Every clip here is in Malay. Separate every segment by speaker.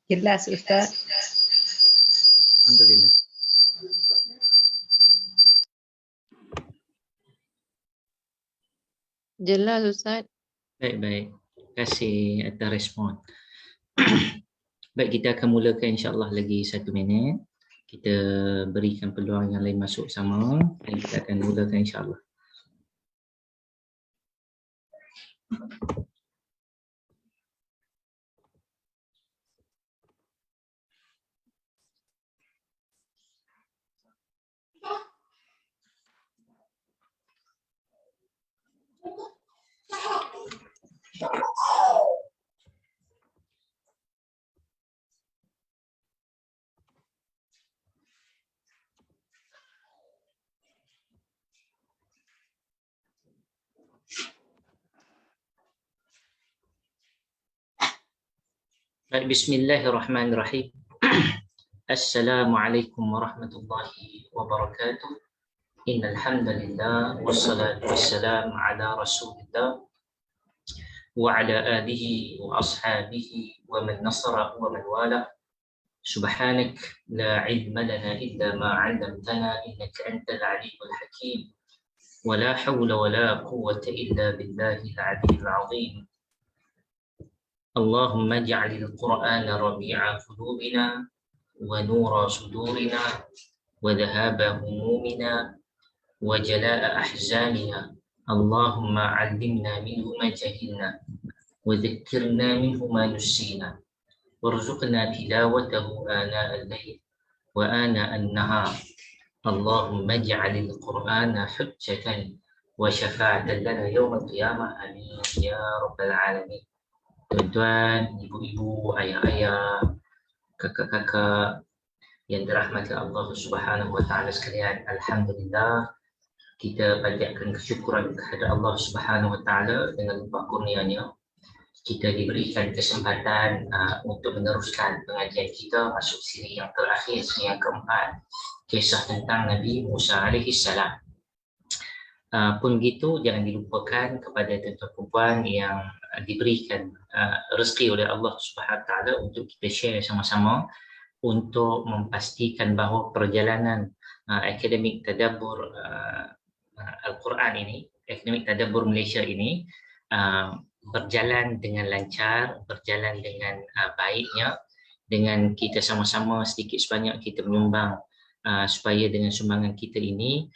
Speaker 1: Jelas Ustaz.
Speaker 2: Alhamdulillah.
Speaker 3: Jelas Ustaz.
Speaker 2: Baik. Terima kasih atas respon. Baik, kita akan mulakan insya-Allah lagi 1 minit. Kita berikan peluang yang lain masuk sama dan kita akan mulakan insya-Allah. Baik, bismillahirrahmanirrahim. Assalamualaikum warahmatullahi wabarakatuh. Innal hamdalillah wassalatu wassalamu ala Rasulillah wa ala alihi wa ashabihi wa man nasara wa man wala. Subhanak la ilma lana illa ma 'allamtana innaka antal alimul hakim. Wa la hawla wa la quwwata illa billahil 'aliyyil 'azim. اللهم اجعل القرآن ربيع قلوبنا ونور صدورنا وذهاب همومنا وجلاء أحزاننا. اللهم علمنا منه ما جهلنا وذكرنا منه ما نسينا وارزقنا تلاوته آناء الليل وآناء النهار. اللهم اجعل القرآن حجة وشفاعة لنا يوم القيامة. آمين يا رب العالمين. Tuan-tuan, ibu-ibu, ayah-ayah, kakak-kakak yang dirahmati Allah Subhanahu wa taala sekalian, alhamdulillah kita panjatkan kesyukuran kepada Allah Subhanahu wa taala dengan limpah kurnia-Nya. Kita diberikan kesempatan untuk meneruskan pengajian kita masuk siri yang terakhir, siri yang keempat, kisah tentang Nabi Musa alaihi salam. Pun begitu, jangan dilupakan kepada tuan-tuan perempuan yang diberikan rezeki oleh Allah Subhanahu Wa Taala untuk kita share sama-sama untuk memastikan bahawa perjalanan akademik tadabbur Al-Quran ini, akademik tadabbur Malaysia ini berjalan dengan lancar, berjalan dengan baiknya, dengan kita sama-sama sedikit sebanyak kita menyumbang supaya dengan sumbangan kita ini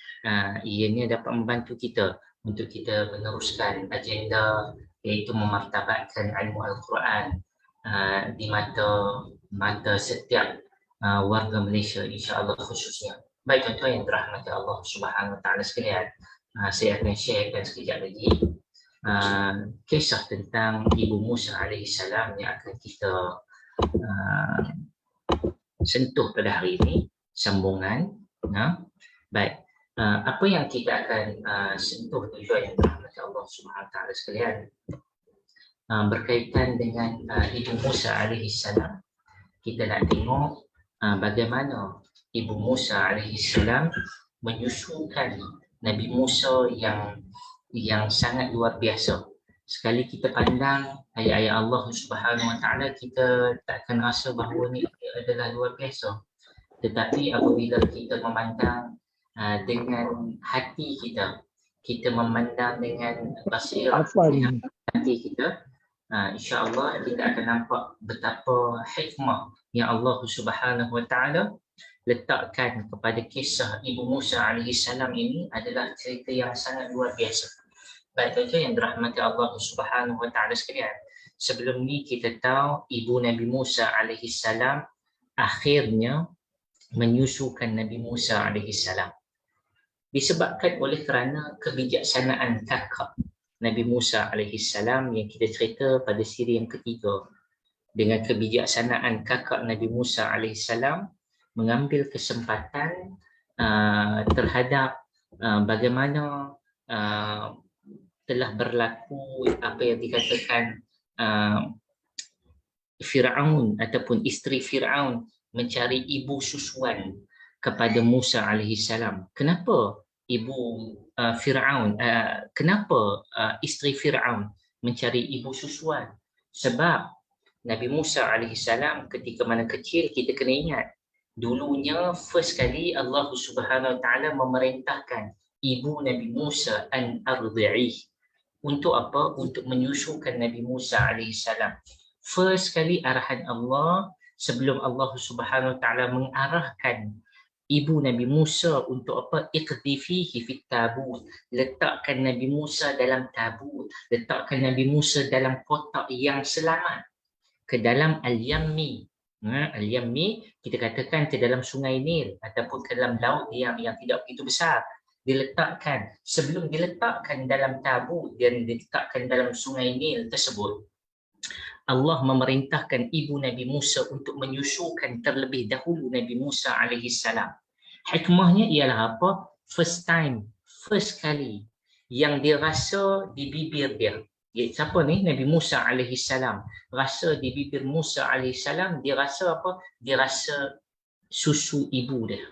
Speaker 2: ianya dapat membantu kita untuk kita meneruskan agenda iaitu memartabatkan ilmu Al-Quran di mata setiap warga Malaysia, insya-Allah khususnya. Baik tuan-tuan yang dirahmati Allah Subhanahu Wa Taala sekalian, saya akan sharekan sekejap lagi kisah tentang Ibu Musa alaihi salam yang akan kita sentuh pada hari ini. Sambungan. Baik, apa yang kita akan sentuh tujuan yang dirahmati Allah Subhanahu Wa Taala sekalian berkaitan dengan Ibu Musa alaihi salam. Kita nak tengok bagaimana Ibu Musa alaihi salam menyusukan Nabi Musa yang sangat luar biasa. Sekali kita pandang ayat-ayat Allah Subhanahu Wa Taala, kita tak akan rasa bahawa ini adalah luar biasa. Tetapi apabila kita memandang dengan hati kita, kita memandang dengan basirah hati kita, insya-Allah kita akan nampak betapa hikmah yang Allah Subhanahu Wa Taala letakkan kepada kisah Ibu Musa alaihi salam ini adalah cerita yang sangat luar biasa. Baik tuan yang dirahmati Allah Subhanahu Wa Taala sekalian, sebelum ni kita tahu Ibu Nabi Musa alaihi salam akhirnya menyusukan Nabi Musa alaihi salam disebabkan oleh kerana kebijaksanaan kakak Nabi Musa alaihi salam yang kita cerita pada siri yang ketiga. Dengan kebijaksanaan kakak Nabi Musa alaihi salam mengambil kesempatan terhadap bagaimana telah berlaku apa yang dikatakan Firaun ataupun isteri Firaun mencari ibu susuan kepada Musa alaihi salam. Kenapa ibu Firaun, kenapa isteri Firaun mencari ibu susuan? Sebab Nabi Musa alaihissalam ketika mana kecil, kita kena ingat dulunya first kali Allah Subhanahu wa taala memerintahkan ibu Nabi Musa an ardhi'ih. Untuk apa? Untuk menyusukan Nabi Musa alaihissalam. First kali arahan Allah sebelum Allah Subhanahu wa taala mengarahkan ibu Nabi Musa untuk apa? Iqdhifihi fit tabut. Letakkan Nabi Musa dalam tabut, letakkan Nabi Musa dalam kotak yang selamat ke dalam al-yammi. Al-yammi kita katakan ke dalam sungai Nil ataupun ke dalam laut yang tidak begitu besar. Diletakkan, sebelum diletakkan dalam tabut dan diletakkan dalam sungai Nil tersebut, Allah memerintahkan ibu Nabi Musa untuk menyusukan terlebih dahulu Nabi Musa alaihissalam. Hikmahnya ialah apa? First time, first kali yang dia rasa di bibir dia. Siapa ni? Nabi Musa alaihissalam. Rasa di bibir Musa alaihissalam, dia rasa apa? Dia rasa susu ibu dia.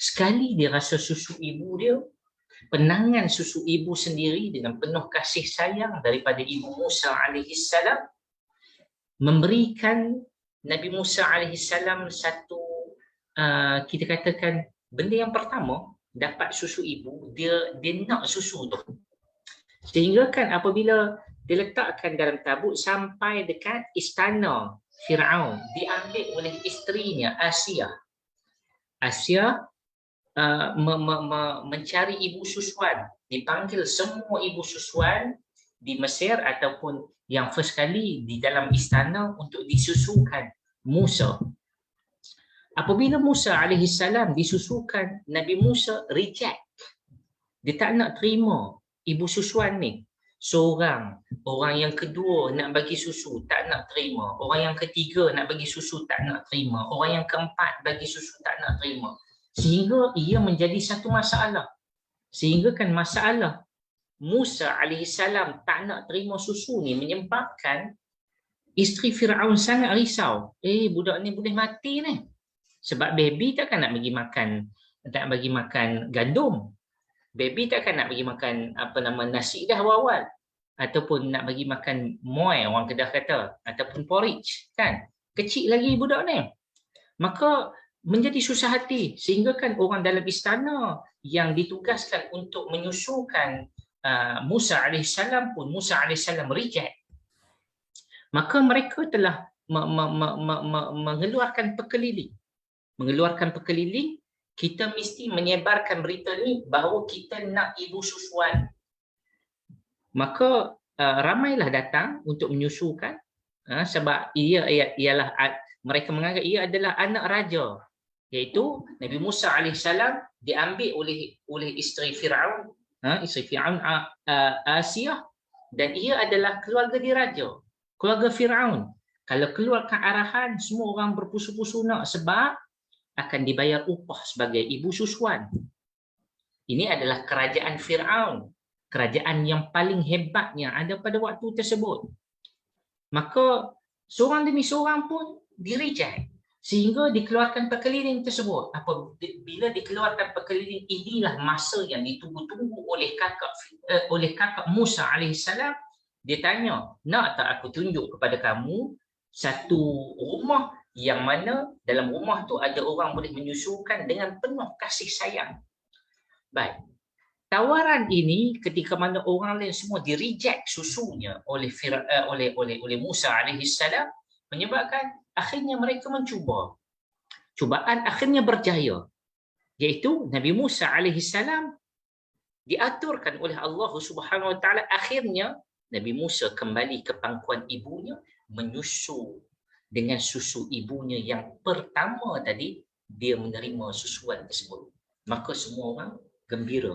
Speaker 2: Sekali dia rasa susu ibu dia, penangan susu ibu sendiri dengan penuh kasih sayang daripada ibu Musa alaihissalam, memberikan Nabi Musa alaihissalam satu, kita katakan benda yang pertama, dapat susu ibu, dia nak susu tu. Sehingga kan apabila diletakkan dalam tabut sampai dekat istana Firaun, diambil oleh isterinya Asia. Asia mencari ibu susuan, dipanggil semua ibu susuan di Mesir ataupun yang first kali di dalam istana untuk disusukan Musa. Apabila Musa alaihissalam disusukan, Nabi Musa reject. Dia tak nak terima ibu susuan ni. Seorang, orang yang kedua nak bagi susu, tak nak terima. Orang yang ketiga nak bagi susu, tak nak terima. Orang yang keempat bagi susu, tak nak terima. Sehingga ia menjadi satu masalah. Sehingga kan masalah Musa alaihissalam tak nak terima susu ni menyebabkan isteri Firaun sangat risau. Budak ni boleh mati ni. Sebab baby takkan nak bagi makan, tak bagi makan gandum. Baby takkan nak bagi makan nasi dah awal-awal, ataupun nak bagi makan moy, orang Kedah kata, ataupun porridge, kan? Kecil lagi budak ni. Maka menjadi susah hati, sehingga kan orang dalam istana yang ditugaskan untuk menyusukan Musa alaihissalam pun, Musa alaihissalam reject. Maka mereka telah mengeluarkan pekeliling, kita mesti menyebarkan berita ni bahawa kita nak ibu susuan. Maka ramailah datang untuk menyusukan, sebab ialah mereka menganggap ia adalah anak raja, iaitu Nabi Musa alaihissalam diambil oleh isteri Firaun, Asia, dan ia adalah keluarga diraja, keluarga Firaun. Kalau keluarkan arahan, semua orang berpusu-pusu nak, sebab akan dibayar upah sebagai ibu susuan. Ini adalah kerajaan Firaun, kerajaan yang paling hebatnya ada pada waktu tersebut. Maka seorang demi seorang pun di-reject, sehingga dikeluarkan pekeliling tersebut. Bila dikeluarkan pekeliling, inilah masa yang ditunggu-tunggu oleh kakak Musa alaihissalam. Dia tanya, nak tak aku tunjuk kepada kamu satu rumah yang mana dalam rumah tu ada orang boleh menyusukan dengan penuh kasih sayang. Baik. Tawaran ini ketika mana orang lain semua di-reject susunya oleh Musa alaihissalam, menyebabkan akhirnya mereka mencuba. Cubaan akhirnya berjaya, iaitu Nabi Musa alaihissalam diaturkan oleh Allah Subhanahu wa taala. Akhirnya Nabi Musa kembali ke pangkuan ibunya, menyusu dengan susu ibunya yang pertama tadi, dia menerima susuan tersebut. Maka semua orang gembira.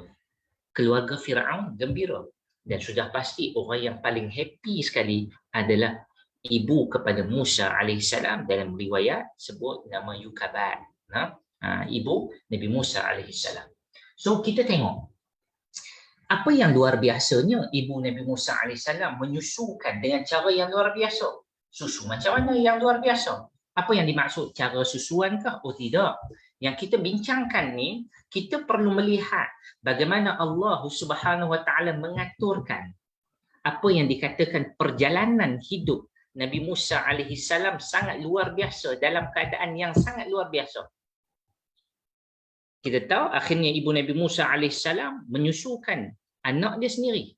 Speaker 2: Keluarga Firaun gembira. Dan sudah pasti orang yang paling happy sekali adalah ibu kepada Musa alaihissalam. Dalam riwayat sebut nama Yukabat. Ibu Nabi Musa alaihissalam. So kita tengok apa yang luar biasanya ibu Nabi Musa alaihissalam menyusukan dengan cara yang luar biasa. Susu macam mana yang luar biasa? Apa yang dimaksud? Cara susuan kah? Oh tidak. Yang kita bincangkan ni, kita perlu melihat bagaimana Allah Subhanahu wa taala mengaturkan apa yang dikatakan perjalanan hidup Nabi Musa alaihi salam sangat luar biasa, dalam keadaan yang sangat luar biasa. Kita tahu akhirnya ibu Nabi Musa alaihi salam menyusukan anak dia sendiri.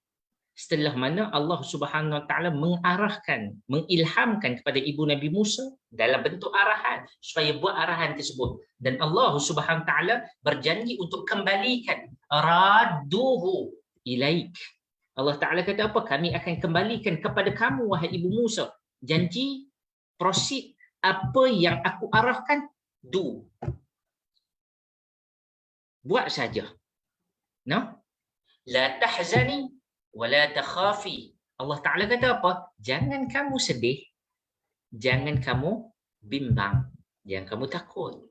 Speaker 2: Setelah mana Allah Subhanahu Wa Taala mengarahkan, mengilhamkan kepada ibu Nabi Musa dalam bentuk arahan supaya buat arahan tersebut. Dan Allah Subhanahu Wa Taala berjanji untuk kembalikan, radduhu ilaik. Allah Taala kata apa? Kami akan kembalikan kepada kamu wahai ibu Musa. Janji, proceed, apa yang aku arahkan, do. Buat saja. No? La tahzani wala takhafi. Allah Ta'ala kata apa? Jangan kamu sedih. Jangan kamu bimbang. Jangan kamu takut.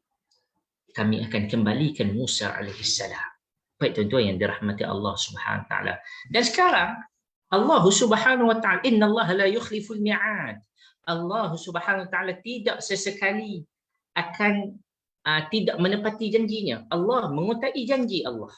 Speaker 2: Kami akan kembalikan Musa alaihissalam. Baik tuan-tuan yang dirahmati Allah Subhanahu Wa Ta'ala. Dan sekarang Allah Subhanahu Wa Ta'ala, Inna Allah la yukhliful mi'ad. Allah Subhanahu Wa Ta'ala tidak sesekali akan tidak menepati janjinya. Allah mengutai janji Allah.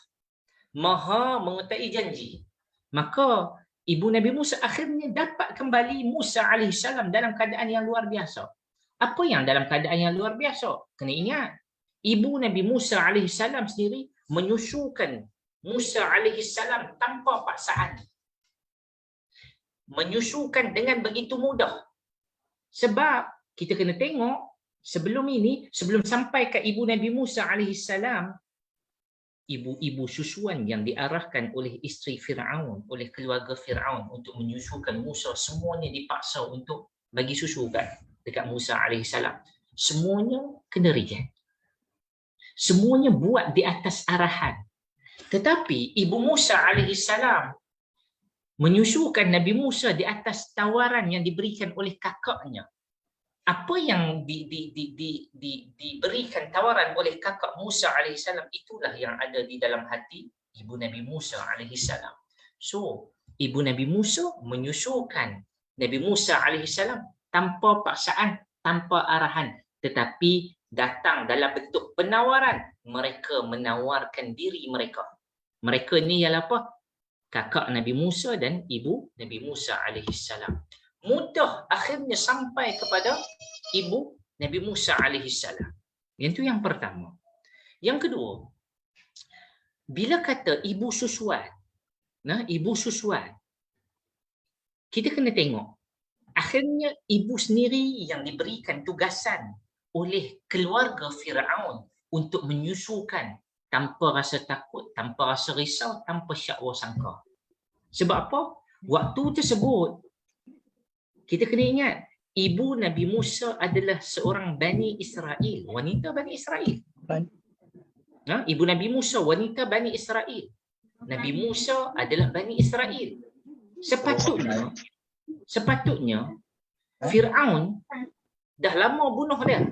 Speaker 2: Maha mengutai janji. Maka ibu Nabi Musa akhirnya dapat kembali Musa alaihissalam dalam keadaan yang luar biasa. Apa yang dalam keadaan yang luar biasa? Kena ingat, ibu Nabi Musa alaihissalam sendiri menyusukan Musa alaihissalam tanpa paksaan. Menyusukan dengan begitu mudah. Sebab kita kena tengok sebelum ini, sebelum sampai ke ibu Nabi Musa alaihissalam, ibu-ibu susuan yang diarahkan oleh isteri Fir'aun, oleh keluarga Fir'aun untuk menyusukan Musa, semuanya dipaksa untuk bagi susu dekat Musa alaihissalam. Semuanya kena reject. Semuanya buat di atas arahan. Tetapi ibu Musa alaihissalam menyusukan Nabi Musa di atas tawaran yang diberikan oleh kakaknya. Apa yang diberikan tawaran oleh kakak Musa alaihissalam, itulah yang ada di dalam hati ibu Nabi Musa alaihissalam. So, ibu Nabi Musa menyusukan Nabi Musa alaihissalam tanpa paksaan, tanpa arahan, tetapi datang dalam bentuk penawaran. Mereka menawarkan diri mereka. Mereka ni ialah apa? Kakak Nabi Musa dan ibu Nabi Musa alaihissalam. Mudah akhirnya sampai kepada ibu Nabi Musa alaihissalam. Yang itu yang pertama. Yang kedua, bila kata ibu susuan, ibu susuan, kita kena tengok, akhirnya ibu sendiri yang diberikan tugasan oleh keluarga Fir'aun untuk menyusukan tanpa rasa takut, tanpa rasa risau, tanpa syakwa sangka. Sebab apa? Waktu tersebut, kita kena ingat, ibu Nabi Musa adalah seorang Bani Israel, wanita Bani Israel. Ibu Nabi Musa, wanita Bani Israel. Nabi Musa adalah Bani Israel. Sepatutnya Fir'aun dah lama bunuh dia.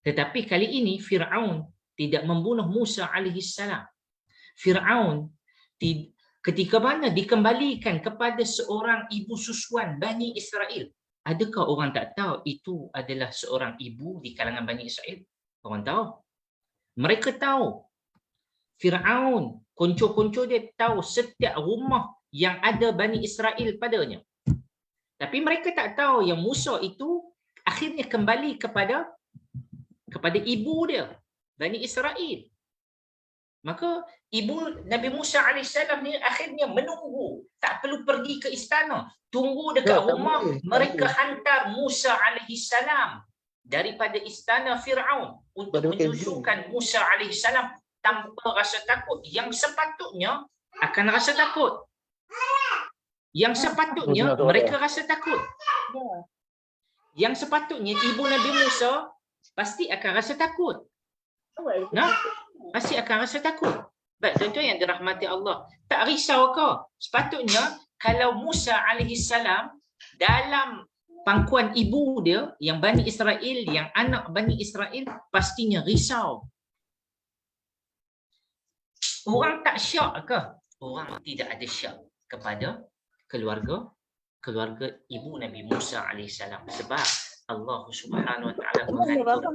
Speaker 2: Tetapi kali ini Fir'aun tidak membunuh Musa alaihissalam. Fir'aun ketika mana dikembalikan kepada seorang ibu susuan Bani Israel. Adakah orang tak tahu itu adalah seorang ibu di kalangan Bani Israel? Orang tahu. Mereka tahu. Fir'aun, konco-konco dia tahu setiap rumah yang ada Bani Israel padanya. Tapi mereka tak tahu yang Musa itu akhirnya kembali kepada ibu dia, Bani Israel. Maka ibu Nabi Musa alaihissalam ni akhirnya menunggu, tak perlu pergi ke istana, tunggu dekat rumah. Mereka hantar Musa alaihissalam daripada istana Fir'aun untuk menyusukan Musa alaihissalam tanpa rasa takut. Yang sepatutnya akan rasa takut. Yang sepatutnya mereka rasa takut. Yang sepatutnya ibu Nabi Musa pasti akan rasa takut. Pasti akan rasa takut. Baik, tuan-tuan yang dirahmati Allah, tak risau kau. Sepatutnya kalau Musa alaihissalam dalam pangkuan ibu dia yang Bani Israel, yang anak Bani Israel, pastinya risau. Orang tak syak ke? Orang tidak ada syak kepada keluarga ibu Nabi Musa alaihissalam, sebab Allah Subhanahu Wa Taala mengatur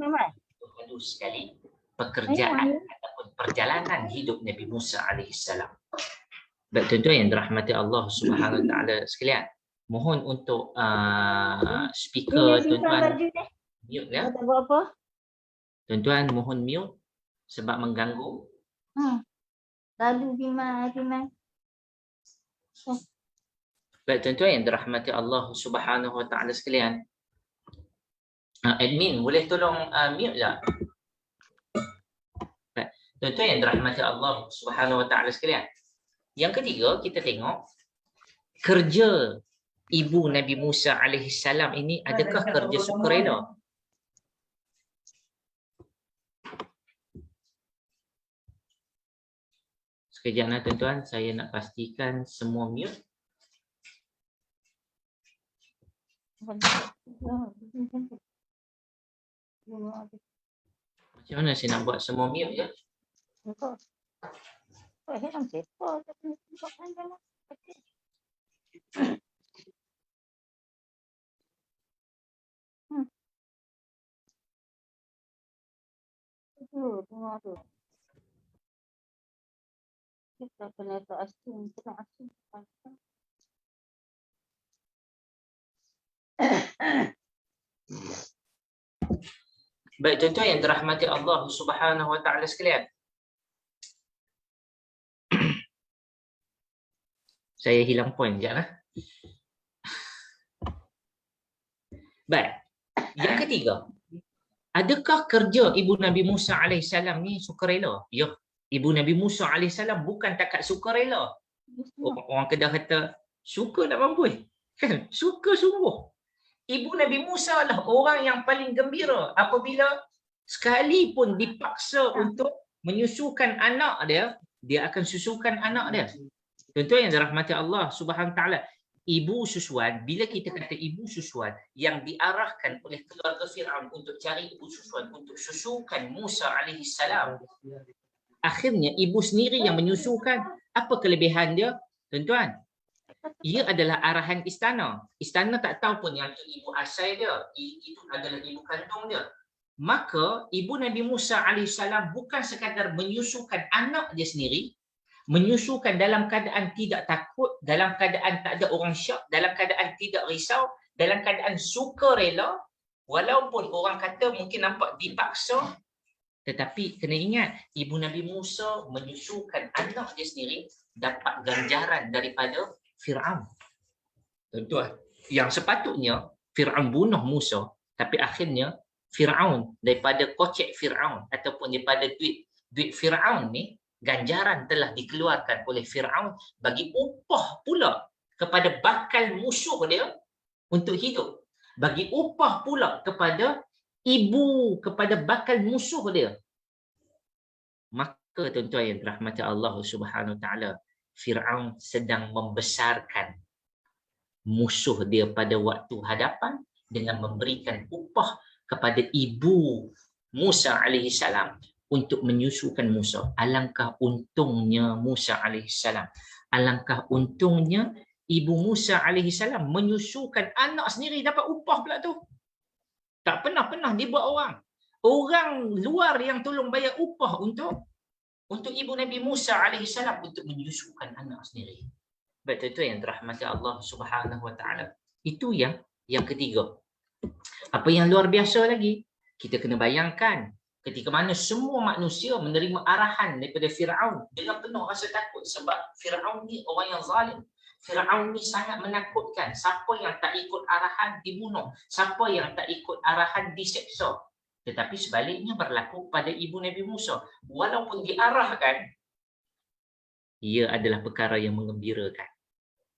Speaker 2: halus sekali pekerjaan ataupun perjalanan hidup Nabi Musa alaihissalam. Baik tuan-tuan yang dirahmati Allah Subhanahu Wa Taala sekalian, Mohon untuk speaker tuan-tuan mute ya.
Speaker 1: Tak buat apa?
Speaker 2: Tuan-tuan mohon mute sebab mengganggu.
Speaker 1: Lalu Bima.
Speaker 2: Baik tuan-tuan yang dirahmati Allah Subhanahu Wa Taala sekalian. Admin boleh tolong mute tak? Baik. Tuan-tuan yang dirahmati Allah Subhanahu Wa Taala sekalian. Yang ketiga kita tengok kerja ibu Nabi Musa alaihi salam ini adakah kerja sukarela? Sekejap nak tuan-tuan, saya nak pastikan semua mute. Macam mana saya nak buat semua mute je?
Speaker 1: Kita kena tak asing, kena asing.
Speaker 2: Baik tuan-tuan yang dirahmati Allah Subhanahu Wa Taala sekalian. Saya hilang poin sekejap lah. Baik. Yang ketiga, adakah kerja ibu Nabi Musa AS ni sukarela? Ya, ibu Nabi Musa AS bukan takat sukarela. Orang Kedah kata, suka tak mampu. Kan? Suka sungguh. Ibu Nabi Musa lah orang yang paling gembira apabila sekalipun dipaksa untuk menyusukan anak dia, dia akan susukan anak dia. Tuan-tuan yang dirahmati Allah Subhanahu Wa Taala, ibu susuan, bila kita kata ibu susuan yang diarahkan oleh keluarga Firaun untuk cari ibu susuan untuk susukan Musa alaihi salam, akhirnya ibu sendiri yang menyusukan. Apa kelebihan dia? Tuan-tuan, ia adalah arahan istana. Istana tak tahu pun yang itu ibu asal dia, itu adalah ibu kandung dia. Maka ibu Nabi Musa AS bukan sekadar menyusukan anak dia sendiri, menyusukan dalam keadaan tidak takut, dalam keadaan tak ada orang syak, dalam keadaan tidak risau, dalam keadaan sukarela, walaupun orang kata mungkin nampak dipaksa, tetapi kena ingat ibu Nabi Musa menyusukan anak dia sendiri dapat ganjaran daripada Firaun. Tuan-tuan, yang sepatutnya Firaun bunuh Musa, tapi akhirnya Firaun daripada kocek Firaun ataupun daripada duit Firaun ni, ganjaran telah dikeluarkan oleh Firaun bagi upah pula kepada bakal musuh dia untuk hidup. Bagi upah pula kepada ibu, kepada bakal musuh dia. Maka tuan-tuan yang dirahmati Allah Subhanahu Wa Taala, Firaun sedang membesarkan musuh dia pada waktu hadapan dengan memberikan upah kepada ibu Musa alaihi salam untuk menyusukan Musa. Alangkah untungnya Musa alaihi salam. Alangkah untungnya ibu Musa alaihi salam menyusukan anak sendiri dapat upah pula tu. Tak pernah dibuat orang. Orang luar yang tolong bayar upah untuk ibu Nabi Musa alaihi salam untuk menyusukan anak sendiri. Baik tuan-tuan yang dirahmati Allah Subhanahu Wa Taala. Itu yang ketiga. Apa yang luar biasa lagi? Kita kena bayangkan ketika mana semua manusia menerima arahan daripada Firaun dengan penuh rasa takut sebab Firaun ni orang yang zalim. Firaun ni sangat menakutkan. Siapa yang tak ikut arahan dibunuh, siapa yang tak ikut arahan diseksa. Tetapi sebaliknya berlaku pada ibu Nabi Musa. Walaupun diarahkan, ia adalah perkara yang menggembirakan.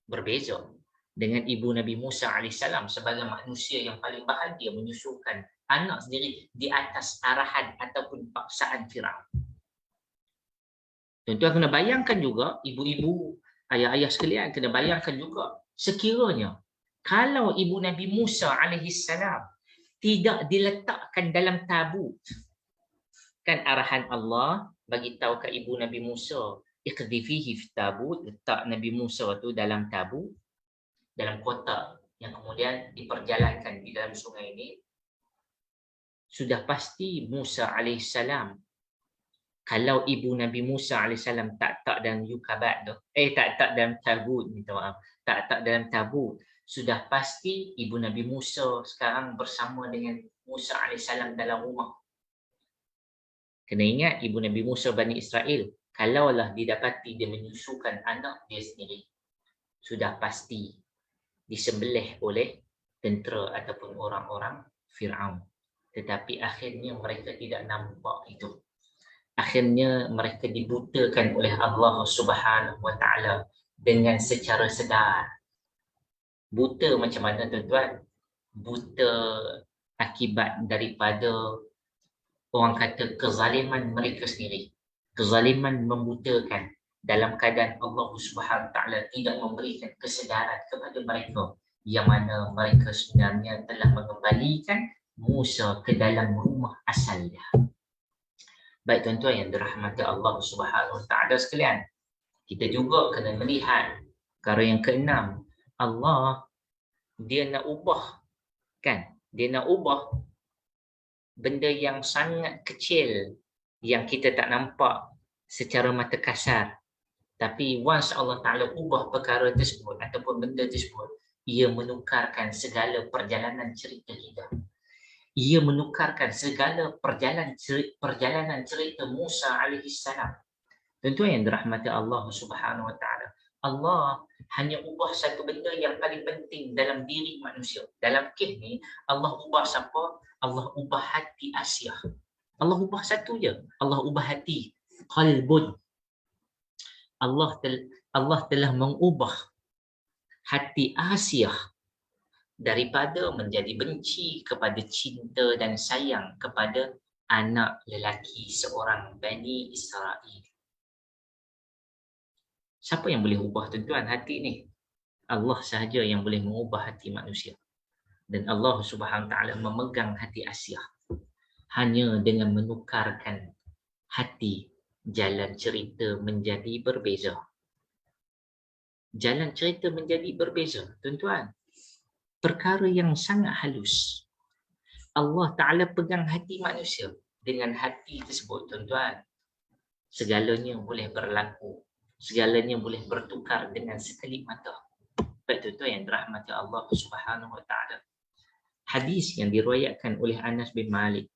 Speaker 2: Berbeza dengan ibu Nabi Musa AS sebagai manusia yang paling bahagia menyusukan anak sendiri di atas arahan ataupun paksaan Firaun. Tuan-tuan kena bayangkan juga, ibu-ibu, ayah-ayah sekalian kena bayangkan juga, sekiranya kalau ibu Nabi Musa AS tidak diletakkan dalam tabut, kan arahan Allah bagi tahu ke ibu Nabi Musa, iqdhifihi fi tabut, letak Nabi Musa tu dalam tabut, dalam kotak yang kemudian diperjalankan di dalam sungai ini. Sudah pasti Musa alaihissalam, kalau ibu Nabi Musa alaihissalam tak dalam yukabat tu, tak dalam tabut, minta maaf, tak dalam tabut, sudah pasti ibu Nabi Musa sekarang bersama dengan Musa AS dalam rumah. Kena ingat ibu Nabi Musa Bani Israel, kalaulah didapati dia menyusukan anak dia sendiri, sudah pasti disembelih oleh tentera ataupun orang-orang Fir'aun. Tetapi akhirnya mereka tidak nampak itu. Akhirnya mereka dibutakan oleh Allah Subhanahu Wa Taala dengan secara sedar. Buta macam mana tuan-tuan? Buta akibat daripada orang kata kezaliman mereka sendiri. Kezaliman membutakan dalam keadaan Allah Subhanahu Wa Taala tidak memberikan kesedaran kepada mereka yang mana mereka sebenarnya telah mengembalikan Musa ke dalam rumah asalnya. Baik tuan-tuan yang dirahmati Allah Subhanahu Wa Taala sekalian, kita juga kena melihat perkara yang keenam. Allah dia nak ubah, kan? Dia nak ubah benda yang sangat kecil yang kita tak nampak secara mata kasar. Tapi once Allah Ta'ala ubah perkara tersebut ataupun benda tersebut, ia menukarkan segala perjalanan cerita kita. Ia menukarkan segala perjalanan cerita Musa alaihissalam. Tentu yang dirahmati Allah Subhanahu Wa Ta'ala. Allah hanya ubah satu benda yang paling penting dalam diri manusia. Dalam kes ni, Allah ubah siapa? Allah ubah hati Asia. Allah ubah satu je. Allah ubah hati. Qalbun. Allah telah mengubah hati Asia daripada menjadi benci kepada cinta dan sayang kepada anak lelaki seorang Bani Israel. Siapa yang boleh ubah tuan-tuan hati ni? Allah sahaja yang boleh mengubah hati manusia. Dan Allah Subhanahu Wa Taala memegang hati Asia hanya dengan menukarkan hati. Jalan cerita menjadi berbeza. Jalan cerita menjadi berbeza, tuan-tuan. Perkara yang sangat halus. Allah Ta'ala pegang hati manusia. Dengan hati tersebut, tuan-tuan, segalanya boleh berlaku. Segalanya boleh bertukar dengan sekelip mata. Baik tuan-tuan yang dirahmati Allah Subhanahu Wa Ta'ala. Hadis yang diriwayatkan oleh Anas bin Malik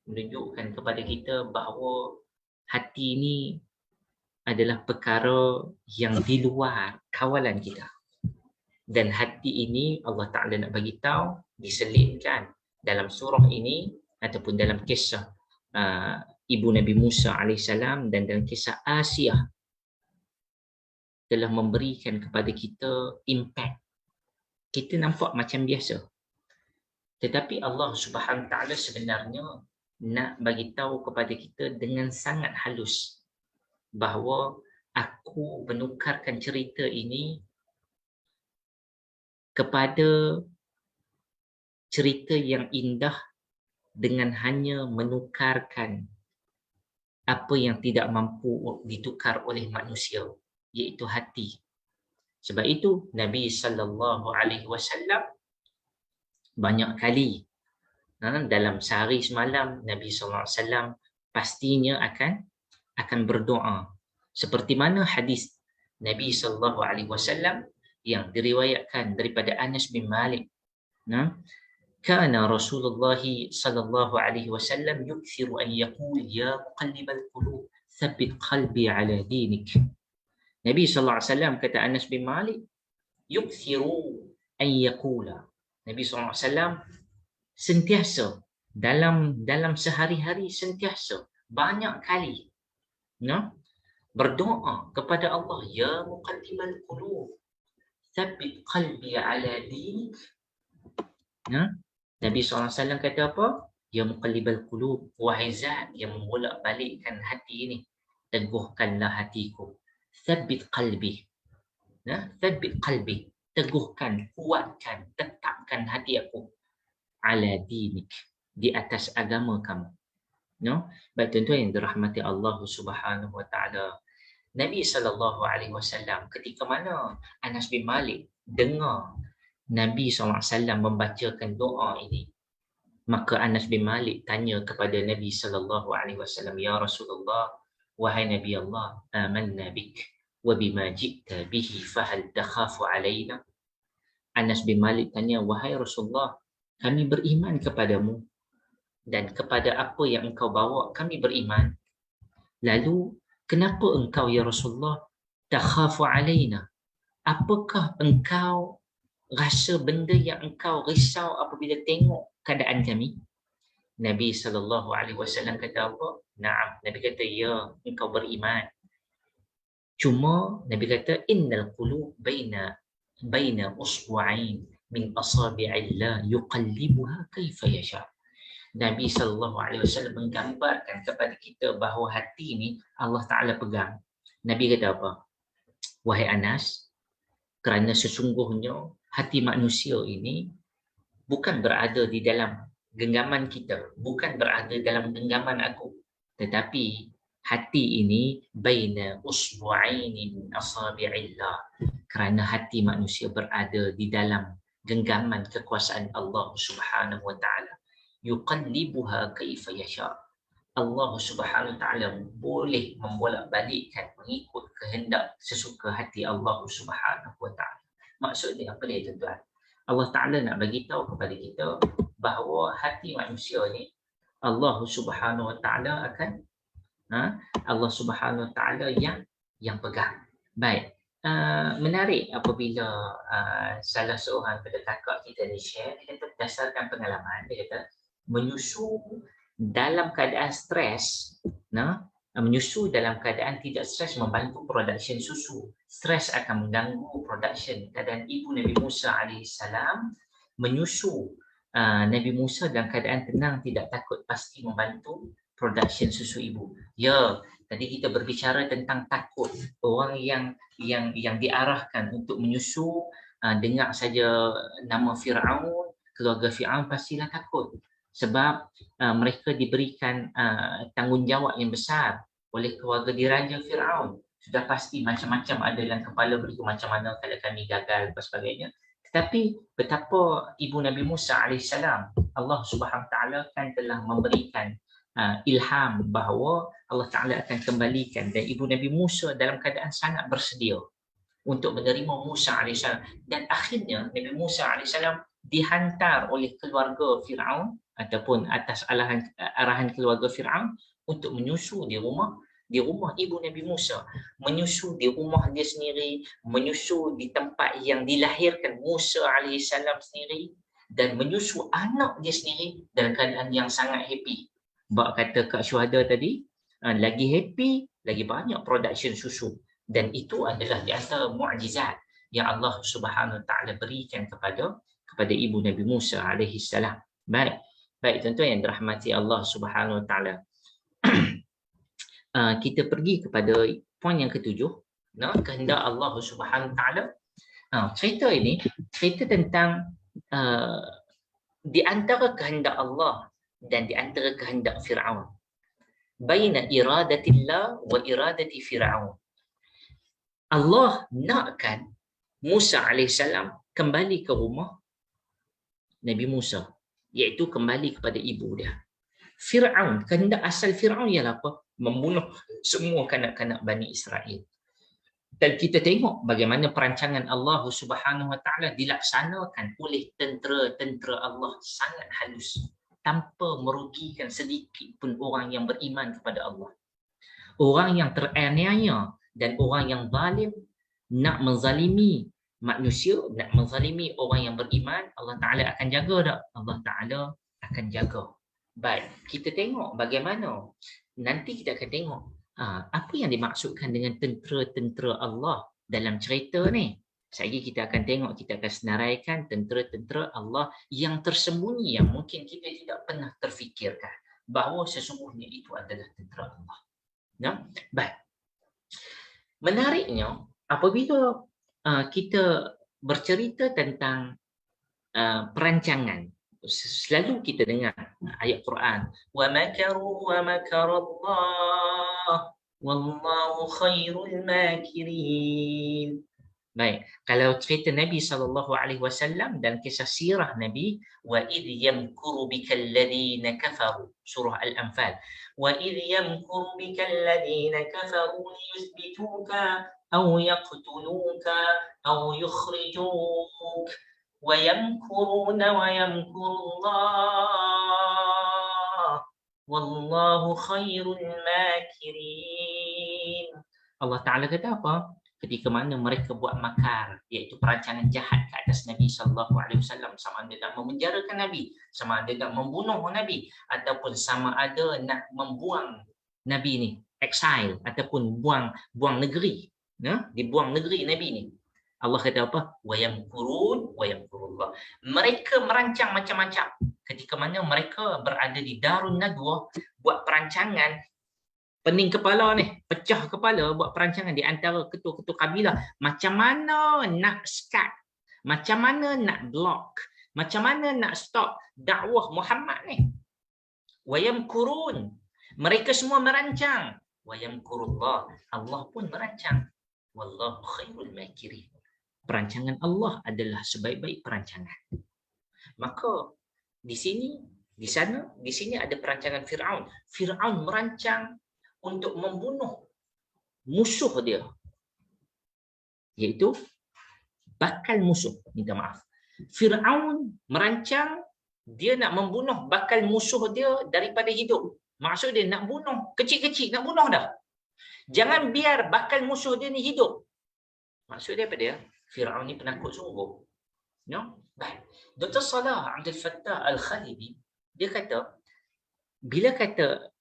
Speaker 2: menunjukkan kepada kita bahawa hati ini adalah perkara yang di luar kawalan kita. Dan hati ini Allah Ta'ala nak bagi tahu diselitkan dalam surah ini ataupun dalam kisah ibu Nabi Musa alaihissalam dan dalam kisah Asia telah memberikan kepada kita impact. Kita nampak macam biasa. Tetapi Allah Subhanahu Ta'ala sebenarnya nak bagi tahu kepada kita dengan sangat halus bahawa aku menukarkan cerita ini kepada cerita yang indah dengan hanya menukarkan apa yang tidak mampu ditukar oleh manusia, iaitu hati. Sebab itu Nabi sallallahu alaihi wasallam banyak kali dalam sehari semalam Nabi sallallahu alaihi wasallam pastinya akan berdoa. Seperti mana hadis Nabi sallallahu alaihi wasallam yang diriwayatkan daripada Anas bin Malik. Kana Rasulullah sallallahu alaihi wasallam yukthiru an yaqul ya muqallibal qulub thabbit qalbi ala dinik. Nabi sallallahu alaihi wasallam kata Anas bin Malik yukthiru an yaqula. Nabi sallallahu alaihi wasallam sentiasa dalam sehari-hari sentiasa banyak kali berdoa kepada Allah, ya muqallibal qulub tsabbit qalbi ala dinik. Nabi SAW kata apa? Ya muqallibal qulub, wahai zat yang membolak-balikkan hati ini, teguhkanlah hatiku. Tsabbit qalbi. Tsabbit qalbi, teguhkan, kuatkan, tetapkan hati aku ala dinik, di atas agama kamu. Baik tuan-tuan yang dirahmati Allah Subhanahu Wa Taala. Nabi SAW ketika mana Anas bin Malik dengar Nabi SAW membacakan doa ini, maka Anas bin Malik tanya kepada Nabi SAW, ya Rasulullah, wahai Nabi Allah, amanna bik wa bima ji'ta bihi fahal takhafu alaina. Anas bin Malik tanya, wahai Rasulullah, kami beriman kepadamu dan kepada apa yang engkau bawa kami beriman. Lalu, kenapa engkau ya Rasulullah takhafu alaina? Apakah engkau rasa benda yang engkau risau apabila tengok keadaan kami? Nabi SAW kata apa? Naam. Nabi kata, ya, engkau beriman. Cuma Nabi kata, innal qulub baina usbu'ain min asabi'illah yuqallibuha kaifa yasha. Nabi SAW menggambarkan kepada kita bahawa hati ni Allah Ta'ala pegang. Nabi kata apa? Wahai Anas, kerana sesungguhnya hati manusia ini bukan berada di dalam genggaman kita, bukan berada dalam genggaman aku, tetapi hati ini baina usbu'aini min asabi'illah, kerana hati manusia berada di dalam genggaman kekuasaan Allah Subhanahu wa taala. Yuqallibuha kaifa yasha. Allah Subhanahu wa taala boleh membolak-balikkan mengikut kehendak sesuka hati Allah Subhanahu wa taala. Maksudnya apa dia tuan-tuan? Allah Taala nak bagi tahu kepada kita bahawa hati manusia ni Allah Subhanahu wa taala akan Allah Subhanahu wa taala yang pegang. Baik. Menarik apabila salah seorang daripada kakak kita ni share, dia kata berdasarkan pengalaman, dia kata menyusu dalam keadaan stres, menyusu dalam keadaan tidak stres membantu production susu. Stres akan mengganggu production. Keadaan ibu Nabi Musa AS menyusu Nabi Musa dalam keadaan tenang, tidak takut, pasti membantu production susu ibu. Ya, tadi kita berbicara tentang takut. Orang yang diarahkan untuk menyusu, dengar saja nama Firaun, keluarga Firaun pastilah takut. Sebab mereka diberikan tanggungjawab yang besar oleh keluarga diraja Firaun. Sudah pasti macam-macam ada dalam kepala mereka, macam mana kalau kami gagal dan sebagainya. Tetapi betapa ibu Nabi Musa AS, Allah Subhanahu Taala kan telah memberikan ilham bahawa Allah Taala akan kembalikan, dan ibu Nabi Musa dalam keadaan sangat bersedia untuk menerima Musa AS. Dan akhirnya Nabi Musa AS dihantar oleh keluarga Firaun ataupun atas arahan keluarga Firaun untuk menyusu di rumah ibu Nabi Musa, menyusu di rumah dia sendiri, menyusu di tempat yang dilahirkan Musa AS sendiri, dan menyusu anak dia sendiri dalam keadaan yang sangat happy. Bak kata Kak Syuhada tadi, lagi happy, lagi banyak production susu. Dan itu adalah di antara mukjizat yang Allah Subhanahu Wa Taala berikan kepada ibu Nabi Musa AS. Baik tuan-tuan yang dirahmati Allah Subhanahu Wa Taala. Kita pergi kepada poin yang ketujuh, kehendak Allah Subhanahu Wa Taala. Cerita ini cerita tentang di antara kehendak Allah dan di antara kehendak Firaun. Baina iradatillah wa iradati Firaun. Allah nakkan Musa AS kembali ke rumah Nabi Musa, iaitu kembali kepada ibu dia. Firaun, kehendak asal Firaun ialah apa? Membunuh semua kanak-kanak Bani Israel. Dan kita tengok bagaimana perancangan Allah Subhanahu Wa Taala dilaksanakan oleh tentera-tentera Allah sangat halus, tanpa merugikan sedikit pun orang yang beriman kepada Allah. Orang yang teraniaya dan orang yang zalim nak menzalimi manusia, nak menzalimi orang yang beriman, Allah Ta'ala akan jaga tak? Allah Ta'ala akan jaga. Baik, kita tengok bagaimana. Nanti kita akan tengok apa yang dimaksudkan dengan tentera-tentera Allah dalam cerita ni. Sekejap kita akan tengok, kita akan senaraikan tentera-tentera Allah yang tersembunyi, yang mungkin kita tidak pernah terfikirkan bahawa sesungguhnya itu adalah tentera Allah. Baik. Menariknya, apabila kita bercerita tentang perancangan, selalu kita dengar ayat Quran, wa makaru wa makarallah wallahu khairul makirin. Baik, kalau cerita Nabi SAW dan kisah sirah Nabi, wa idh yamkuru bikal ladina kafaru, surah Al-Anfal, wa idh yamkuru bikal ladina kafaru liyuthbituka aw yaqtuluka aw yukhrijuk. ويمكرون ويمكر الله والله خير الماكرين. Allah Ta'ala kata apa? Ketika mana mereka buat makar, iaitu perancangan jahat ke atas Nabi SAW, sama ada nak memenjarakan Nabi, sama ada nak membunuh Nabi, ataupun sama ada nak membuang Nabi ni, exile, ataupun buang negeri, dibuang negeri Nabi ni. Allah kata apa? Wayamkurun wayamkurullah. Mereka merancang macam-macam. Ketika mana mereka berada di Darun Nadwah, buat perancangan, pening kepala ni, pecah kepala, buat perancangan di antara ketua-ketua kabilah, macam mana nak skat, macam mana nak block, macam mana nak stop dakwah Muhammad ni. Wayamkurun, mereka semua merancang. Wayamkurullah, Allah pun merancang. Wallahu khairul makirin. Perancangan Allah adalah sebaik-baik perancangan. Maka di sini, di sana, di sini ada perancangan Firaun. Firaun merancang untuk membunuh musuh dia, iaitu bakal musuh. Minta maaf, Firaun merancang dia nak membunuh bakal musuh dia daripada hidup. Maksud dia nak bunuh kecil-kecil, nak bunuh dah. Jangan biar bakal musuh dia ni hidup. Maksud dia apa dia? Firaun ni penakut sungguh. Baik. Dr. Salah Abdul Fattah Al-Khalibi, dia kata, bila kata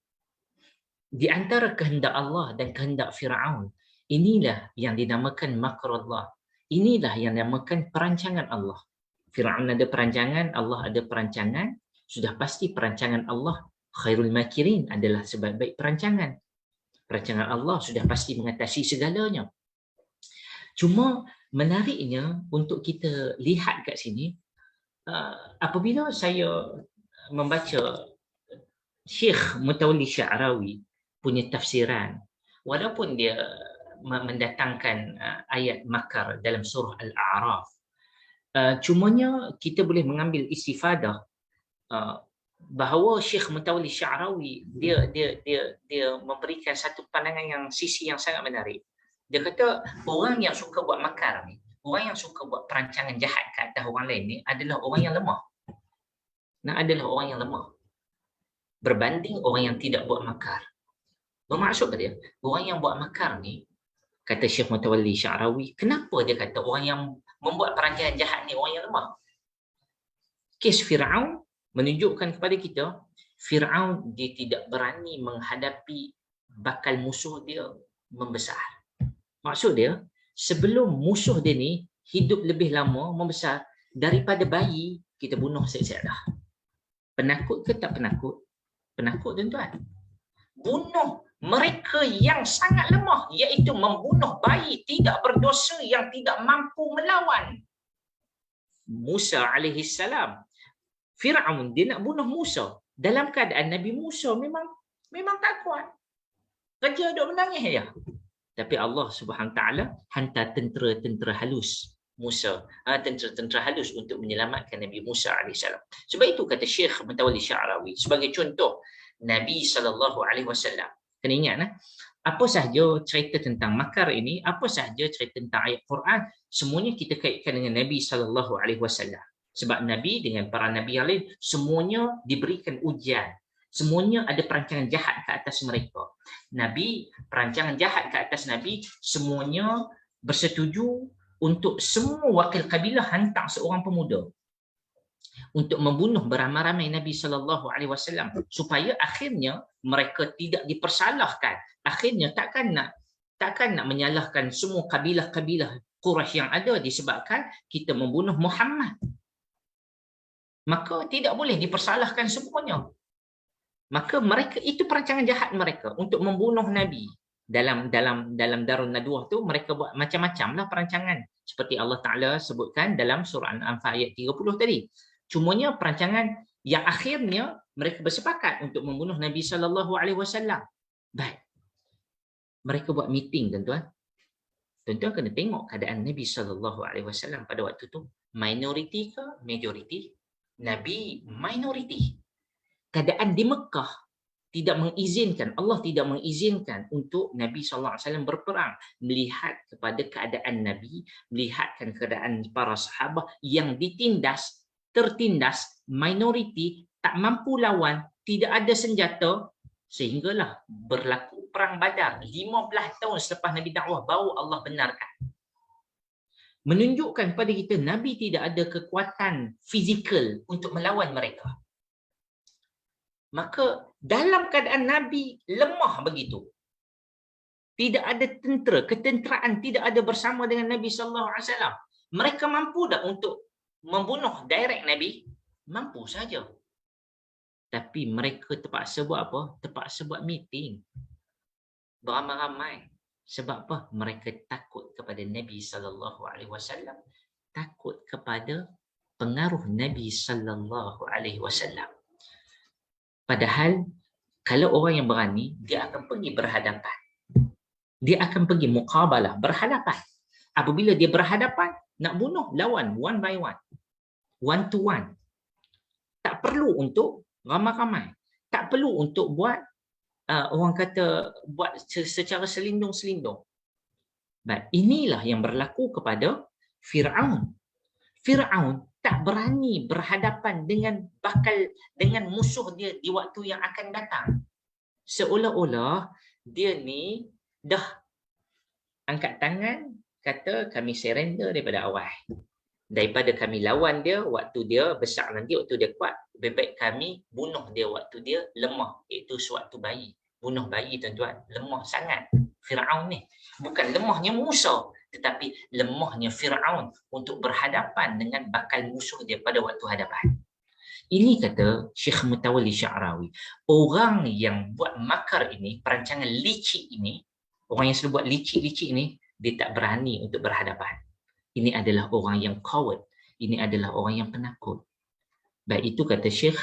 Speaker 2: di antara kehendak Allah dan kehendak Firaun, inilah yang dinamakan makrullah. Inilah yang dinamakan perancangan Allah. Firaun ada perancangan, Allah ada perancangan. Sudah pasti perancangan Allah khairul makirin, adalah sebaik-baik perancangan. Perancangan Allah sudah pasti mengatasi segalanya. Cuma menariknya untuk kita lihat kat sini, apabila saya membaca Syekh Mutawalli Sya'rawi punya tafsiran, walaupun dia mendatangkan ayat makar dalam surah Al-A'raf, cumanya kita boleh mengambil istifadah bahawa Syekh Mutawalli Sya'rawi dia memberikan satu pandangan yang sisi yang sangat menarik. Dia kata orang yang suka buat makar ni, orang yang suka buat perancangan jahat ke atas orang lain ni adalah orang yang lemah. Adalah orang yang lemah berbanding orang yang tidak buat makar. Bermaksud apa dia? Orang yang buat makar ni, kata Syekh Mutawalli Sya'rawi, kenapa dia kata orang yang membuat perancangan jahat ni orang yang lemah? Kes Firaun menunjukkan kepada kita, Firaun dia tidak berani menghadapi bakal musuh dia membesar. Maksud dia, sebelum musuh dia ni hidup lebih lama, membesar, daripada bayi, kita bunuh siap-siap dah. Penakut ke tak penakut? Penakut, tuan-tuan. Bunuh mereka yang sangat lemah, iaitu membunuh bayi tidak berdosa yang tidak mampu melawan. Musa alaihi salam. Firaun dia nak bunuh Musa dalam keadaan Nabi Musa memang tak kuat. Kerja duk menangis ya. Tapi Allah Subhanahu taala hantar tentera halus Musa, tentera halus untuk menyelamatkan Nabi Musa alaihissalam. Sebab itu kata Syekh Mutawalli Sya'rawi sebagai contoh Nabi SAW. Kena ingat, apa sahaja cerita tentang makar ini, apa sahaja cerita tentang ayat Quran, semuanya kita kaitkan dengan Nabi SAW. Sebab Nabi dengan para Nabi yang lain, semuanya diberikan ujian. Semuanya ada perancangan jahat ke atas mereka. Nabi, perancangan jahat ke atas Nabi, semuanya bersetuju untuk semua wakil kabilah hantar seorang pemuda untuk membunuh beramai-ramai Nabi SAW, supaya akhirnya mereka tidak dipersalahkan. Akhirnya takkan nak menyalahkan semua kabilah-kabilah Quraisy yang ada disebabkan kita membunuh Muhammad. Maka tidak boleh dipersalahkan semuanya. Maka mereka, itu perancangan jahat mereka untuk membunuh Nabi. Dalam Darun Nadwah tu mereka buat macam-macam lah perancangan. Seperti Allah Ta'ala sebutkan dalam surah Al-Anfal ayat 30 tadi. Cumanya perancangan yang akhirnya mereka bersepakat untuk membunuh Nabi SAW. Baik. Mereka buat meeting, tuan-tuan. Tuan-tuan kena tengok keadaan Nabi SAW pada waktu tu. Minoriti ke majoriti? Nabi minoriti. Keadaan di Mekah, tidak mengizinkan, Allah tidak mengizinkan untuk Nabi SAW berperang, melihat kepada keadaan Nabi, melihatkan keadaan para sahabat yang tertindas, minoriti, tak mampu lawan, tidak ada senjata, sehinggalah berlaku perang Badar 15 tahun selepas Nabi dakwah baru Allah benarkan. Menunjukkan kepada kita Nabi tidak ada kekuatan fizikal untuk melawan mereka. Maka dalam keadaan Nabi lemah begitu, tidak ada ketenteraan tidak ada bersama dengan Nabi sallallahu alaihi wasallam. Mereka mampu tak untuk membunuh direct Nabi? Mampu saja. Tapi mereka terpaksa buat apa? Terpaksa buat meeting beramai-ramai. Sebab apa? Mereka takut kepada Nabi sallallahu alaihi wasallam, takut kepada pengaruh Nabi sallallahu alaihi wasallam. Padahal kalau orang yang berani, dia akan pergi berhadapan. Dia akan pergi muqabalah, berhadapan. Apabila dia berhadapan, nak bunuh, lawan one by one to one. Tak perlu untuk ramai-ramai. Tak perlu untuk buat orang kata buat secara selindung-selindung. Baik, inilah yang berlaku kepada Firaun. Firaun tak berani berhadapan dengan musuh dia di waktu yang akan datang. Seolah-olah dia ni dah angkat tangan, kata kami surrender daripada awal. Daripada kami lawan dia waktu dia besar nanti, waktu dia kuat, lebih baik kami bunuh dia waktu dia lemah, iaitu sewaktu bayi. Bunuh bayi, tuan-tuan, lemah sangat Firaun ni. Bukan lemahnya Musa, tetapi lemahnya Firaun untuk berhadapan dengan bakal musuh dia pada waktu hadapan. Ini kata Syekh Mutawalli Sya'rawi, orang yang buat makar ini, perancangan licik ini, orang yang selalu buat licik-licik ini, dia tak berani untuk berhadapan. Ini adalah orang yang coward, ini adalah orang yang penakut. Baik, itu kata Syekh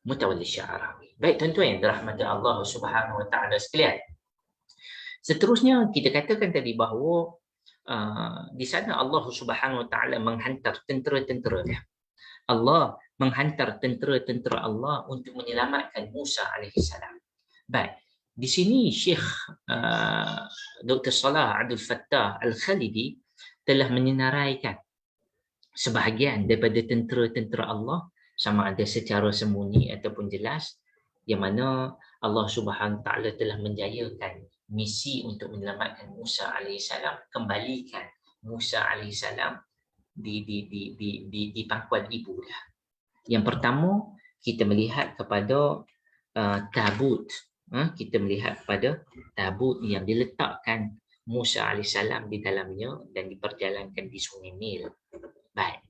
Speaker 2: Mutawalli Sya'rawi. Baik, tuan-tuan yang dirahmati Allah Subhanahu wa taala sekalian. Seterusnya kita katakan tadi bahawa di sana Allah Subhanahu wa taala menghantar tentera-tentera dia. Allah menghantar tentera-tentera Allah untuk menyelamatkan Musa alaihi salam. Baik, di sini Syekh Dr. Salah Abdul Fattah Al-Khalidi telah menyenaraikan sebahagian daripada tentera-tentera Allah, sama ada secara sembunyi ataupun jelas, yang mana Allah Subhanahu wa taala telah menjayakan misi untuk menyelamatkan Musa alaihissalam, kembalikan Musa alaihissalam di pangkuan ibu dia. Yang pertama, kita melihat kepada tabut. Kita melihat kepada tabut yang diletakkan Musa alaihissalam di dalamnya dan diperjalankan di Sungai Nil. Baik.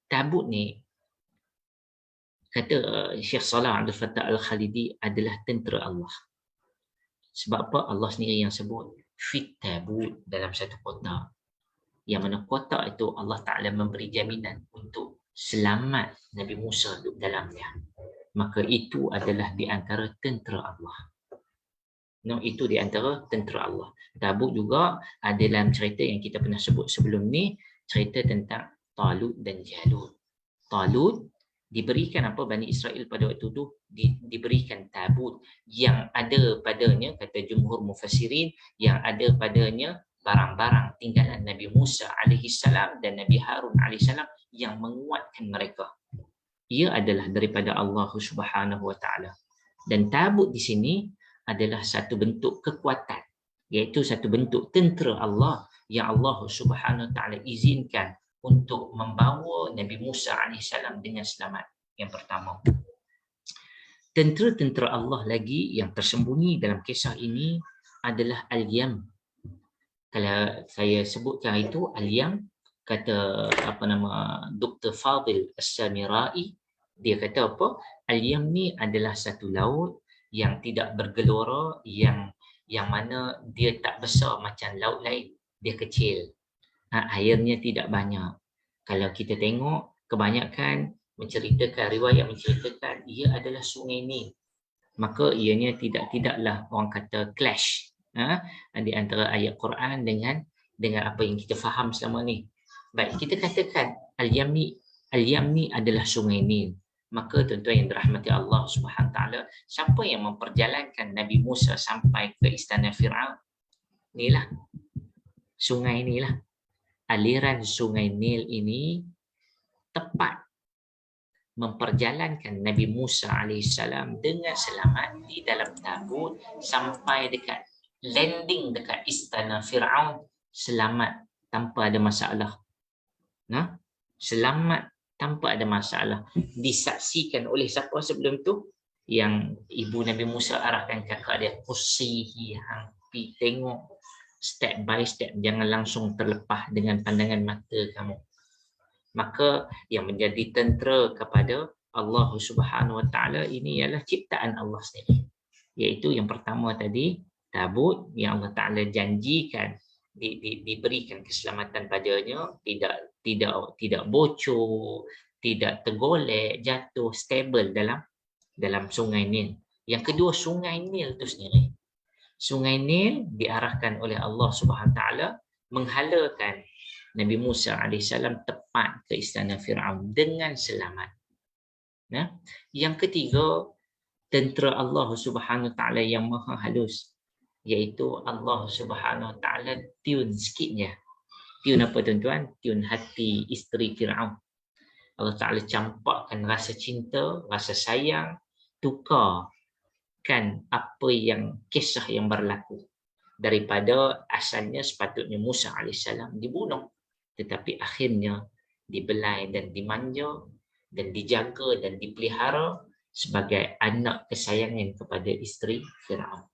Speaker 2: Tabut ni, kata Syekh Salah Abdul Fattah Al-Khalidi, adalah tentera Allah. Sebab apa? Allah sendiri yang sebut fit tabut dalam satu kotak, yang mana kotak itu Allah Ta'ala memberi jaminan untuk selamat Nabi Musa duduk dalamnya. Maka itu adalah di antara tentera Allah. Itu di antara tentera Allah. Tabuk juga ada dalam cerita yang kita pernah sebut sebelum ni, cerita tentang Talut dan Jalut. Talut diberikan apa Bani Israel pada waktu itu, diberikan tabut yang ada padanya, kata jumhur mufassirin, yang ada padanya barang-barang tinggalan Nabi Musa alaihissalam dan Nabi Harun alaihissalam yang menguatkan mereka. Ia adalah daripada Allah Subhanahu wa taala. Dan tabut di sini adalah satu bentuk kekuatan, iaitu satu bentuk tentera Allah yang Allah Subhanahu wa taala izinkan untuk membawa Nabi Musa alaihissalam dengan selamat. Yang pertama. Tentera-tentera Allah lagi yang tersembunyi dalam kisah ini adalah Al-Yam. Kalau saya sebutkan itu Al-Yam, kata Dr. Fadil As-Samirai, dia kata apa? Al-Yam ni adalah satu laut yang tidak bergelora, yang mana dia tak besar macam laut lain, dia kecil. Airnya tidak banyak. Kalau kita tengok, kebanyakan menceritakan, riwayat menceritakan ia adalah Sungai Nil. Maka ianya tidaklah orang kata clash di antara ayat Quran dengan apa yang kita faham selama ni. Baik, kita katakan Al-Yam ni adalah Sungai Nil. Maka tuan-tuan yang dirahmati Allah Subhanahu taala, siapa yang memperjalankan Nabi Musa sampai ke istana Firaun? Inilah sungai inilah. Aliran sungai Nil ini tepat memperjalankan Nabi Musa alaihissalam dengan selamat di dalam tabut sampai dekat landing dekat istana Firaun selamat tanpa ada masalah. Nah, selamat tanpa ada masalah. Disaksikan oleh siapa sebelum tu? Yang ibu Nabi Musa arahkan kakak dia, usihi, hang pi tengok step by step, jangan langsung terlepas dengan pandangan mata kamu. Maka yang menjadi tentera kepada Allah Subhanahu Wa Taala ini ialah ciptaan Allah sendiri. Iaitu yang pertama tadi, tabut yang Allah Taala janjikan diberikan keselamatan padanya, tidak bocor, tidak tergolek, jatuh, stable dalam sungai Nil. Yang kedua, sungai Nil itu sendiri. Sungai Nil diarahkan oleh Allah Subhanahu Wa Taala menghalakan Nabi Musa AS tepat ke istana Firaun dengan selamat. Nah, yang ketiga, tentera Allah Subhanahu Wa Taala yang maha halus, iaitu Allah Subhanahu Wa Taala tune sikitnya. Tune apa tuan-tuan? Tune hati isteri Firaun. Allah Taala campakkan rasa cinta, rasa sayang, tukarkan apa yang kisah yang berlaku. Daripada asalnya sepatutnya Musa AS dibunuh, tetapi akhirnya dibelai dan dimanja dan dijaga dan dipelihara sebagai anak kesayangan kepada isteri Firaun.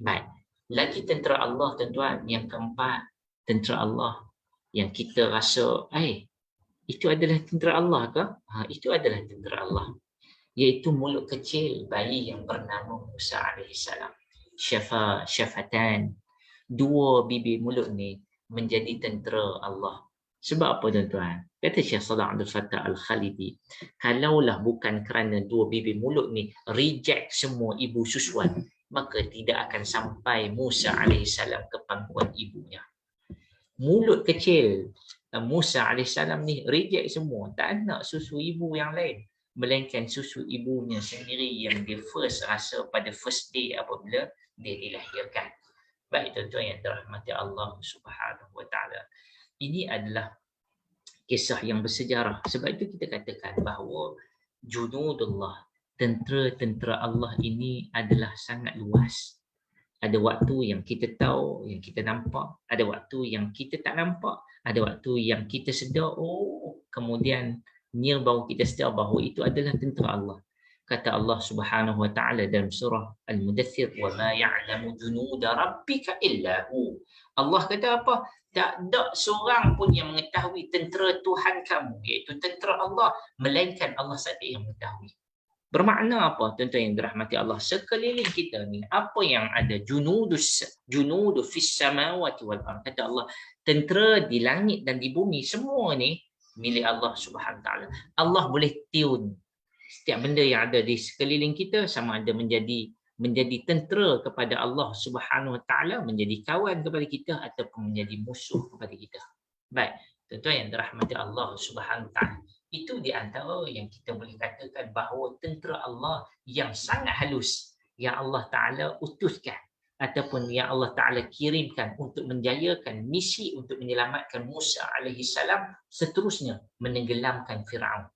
Speaker 2: Baik, lagi tentera Allah tuan-tuan, yang keempat, tentera Allah yang kita rasa, itu adalah tentera Allah ke? Itu adalah tentera Allah, iaitu mulut kecil bayi yang bernama Musa alaihissalam. Syafatan, dua bibir mulut ni menjadi tentera Allah. Sebab apa tuan-tuan? Kata Syekh Salah Abdul Fattah Al-Khalidi, kalaulah bukan kerana dua bibir mulut ni reject semua ibu susuan, maka tidak akan sampai Musa alaihissalam ke pangkuan ibunya. Mulut kecil Musa alaihissalam ni reject semua, tak nak susu ibu yang lain, melainkan susu ibunya sendiri yang dia first rasa pada first day apabila dia dilahirkan. Baik tuan-tuan yang dirahmati Allah Subhanahu Wa Taala, ini adalah kisah yang bersejarah. Sebab itu kita katakan bahawa junudullah, tentera-tentera Allah ini adalah sangat luas. Ada waktu yang kita tahu, yang kita nampak, ada waktu yang kita tak nampak, ada waktu yang kita sedar, kemudian baru kita sedar bahawa itu adalah tentera Allah. Kata Allah Subhanahu Wa Taala dalam surah Al-Mudaththir, wa ma ya'lamu junuda rabbika illa hu. Allah kata apa? Tak ada seorang pun yang mengetahui tentera Tuhan kamu, iaitu tentera Allah, melainkan Allah saja yang mengetahui. Bermakna apa tuan-tuan yang dirahmati Allah? Sekeliling kita ni, apa yang ada, junudu fis samawati wal ardh. Kata Allah, tentera di langit dan di bumi, semua ni milik Allah Subhanahu Wa Taala. Allah boleh tune setiap benda yang ada di sekeliling kita, sama ada menjadi tentera kepada Allah Subhanahu Wa Taala, menjadi kawan kepada kita, ataupun menjadi musuh kepada kita. Baik, tuan-tuan yang dirahmati Allah Subhanahu Wa Taala, itu di antara yang kita boleh katakan bahawa tentera Allah yang sangat halus, yang Allah Taala utuskan ataupun yang Allah Taala kirimkan untuk menjayakan misi untuk menyelamatkan Musa alaihissalam, seterusnya menenggelamkan Firaun.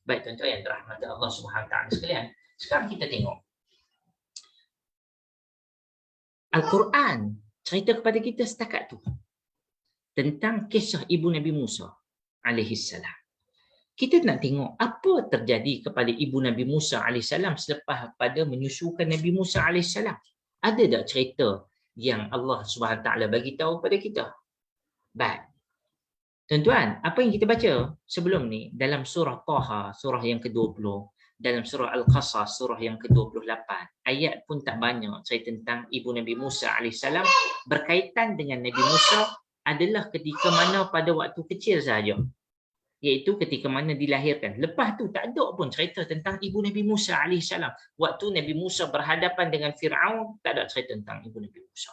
Speaker 2: Baik tuan-tuan yang dirahmati Allah Subhanahu Wa Taala sekalian, sekarang kita tengok Al-Quran cerita kepada kita setakat tu tentang kisah ibu Nabi Musa alaihissalam. Kita nak tengok apa terjadi kepada ibu Nabi Musa alaihissalam selepas pada menyusukan Nabi Musa alaihissalam. Ada tak cerita yang Allah Subhanahu Taala bagi tahu kepada kita? Baik. Tuan-tuan, apa yang kita baca sebelum ni dalam surah Taha, surah yang ke-20, dalam surah Al-Qasas, surah yang ke-28, ayat pun tak banyak cerita tentang ibu Nabi Musa alaihissalam. Berkaitan dengan Nabi Musa adalah ketika mana pada waktu kecil sahaja, iaitu ketika mana dilahirkan. Lepas tu tak ada pun cerita tentang ibu Nabi Musa alaihissalam. Waktu Nabi Musa berhadapan dengan Firaun, tak ada cerita tentang ibu Nabi Musa.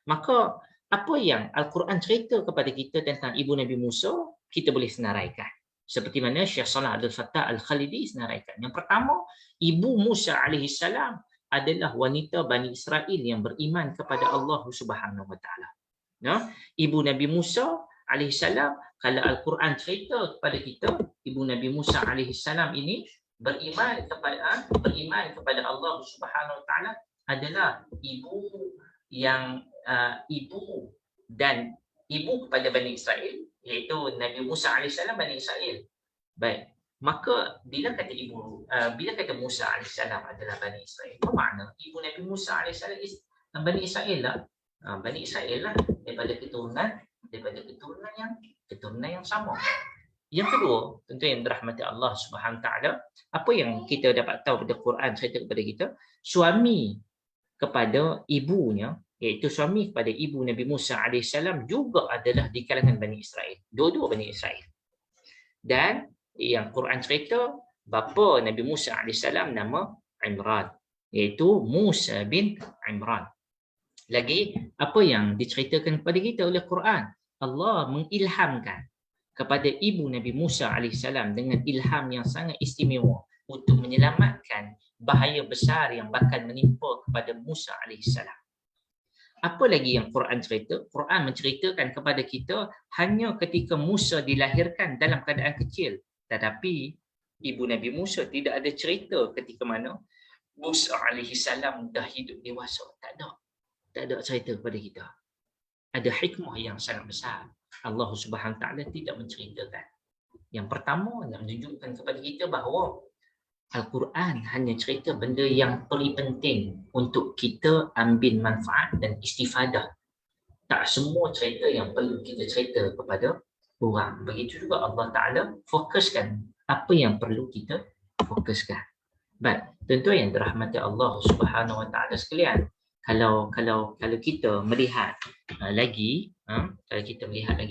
Speaker 2: Maka apa yang Al-Quran cerita kepada kita tentang ibu Nabi Musa, kita boleh senaraikan. Seperti mana Syekh Salah Abdul Fattah Al-Khalidi senaraikan. Yang pertama, ibu Musa alaihissalam adalah wanita Bani Israel yang beriman kepada Allah Subhanahu wa taala. Ya, ibu Nabi Musa alaihissalam, kalau Al-Quran cerita kepada kita, ibu Nabi Musa alaihissalam ini beriman kepada Allah Subhanahu wa taala adalah ibu yang ibu kepada Bani Israel, iaitu Nabi Musa alaihissalam Bani Israel. Baik, maka bila kata Musa alaihissalam adalah Bani Israel, apa makna ibu Nabi Musa alaihissalam Bani Israel lah? Bani Israel lah daripada keturunan yang sama. Yang kedua, tentu yang dirahmati Allah Subhanahu taala, apa yang kita dapat tahu pada Quran cerita kepada kita, suami kepada ibunya, iaitu suami kepada ibu Nabi Musa alaihissalam juga adalah di kalangan Bani Israel. Dua-dua Bani Israel. Dan yang Quran cerita, bapa Nabi Musa alaihissalam nama Imran, iaitu Musa bin Imran. Lagi, apa yang diceritakan kepada kita oleh Quran, Allah mengilhamkan kepada ibu Nabi Musa alaihissalam dengan ilham yang sangat istimewa untuk menyelamatkan bahaya besar yang bakal menimpa kepada Musa alaihissalam. Apa lagi yang Quran cerita? Quran menceritakan kepada kita hanya ketika Musa dilahirkan dalam keadaan kecil. Tetapi ibu Nabi Musa tidak ada cerita ketika mana Musa alaihissalam dah hidup dewasa. Tak ada cerita kepada kita. Ada hikmah yang sangat besar. Allah Subhanahu taala tidak menceritakan. Yang pertama, nak menunjukkan kepada kita bahawa Al-Quran hanya cerita benda yang paling penting untuk kita ambil manfaat dan istifadah. Tak semua cerita yang perlu kita cerita kepada orang. Begitu juga Allah Ta'ala fokuskan apa yang perlu kita fokuskan. Baik, tentu yang dirahmati Allah Subhanahu Wa Ta'ala sekalian, kalau kita melihat lagi,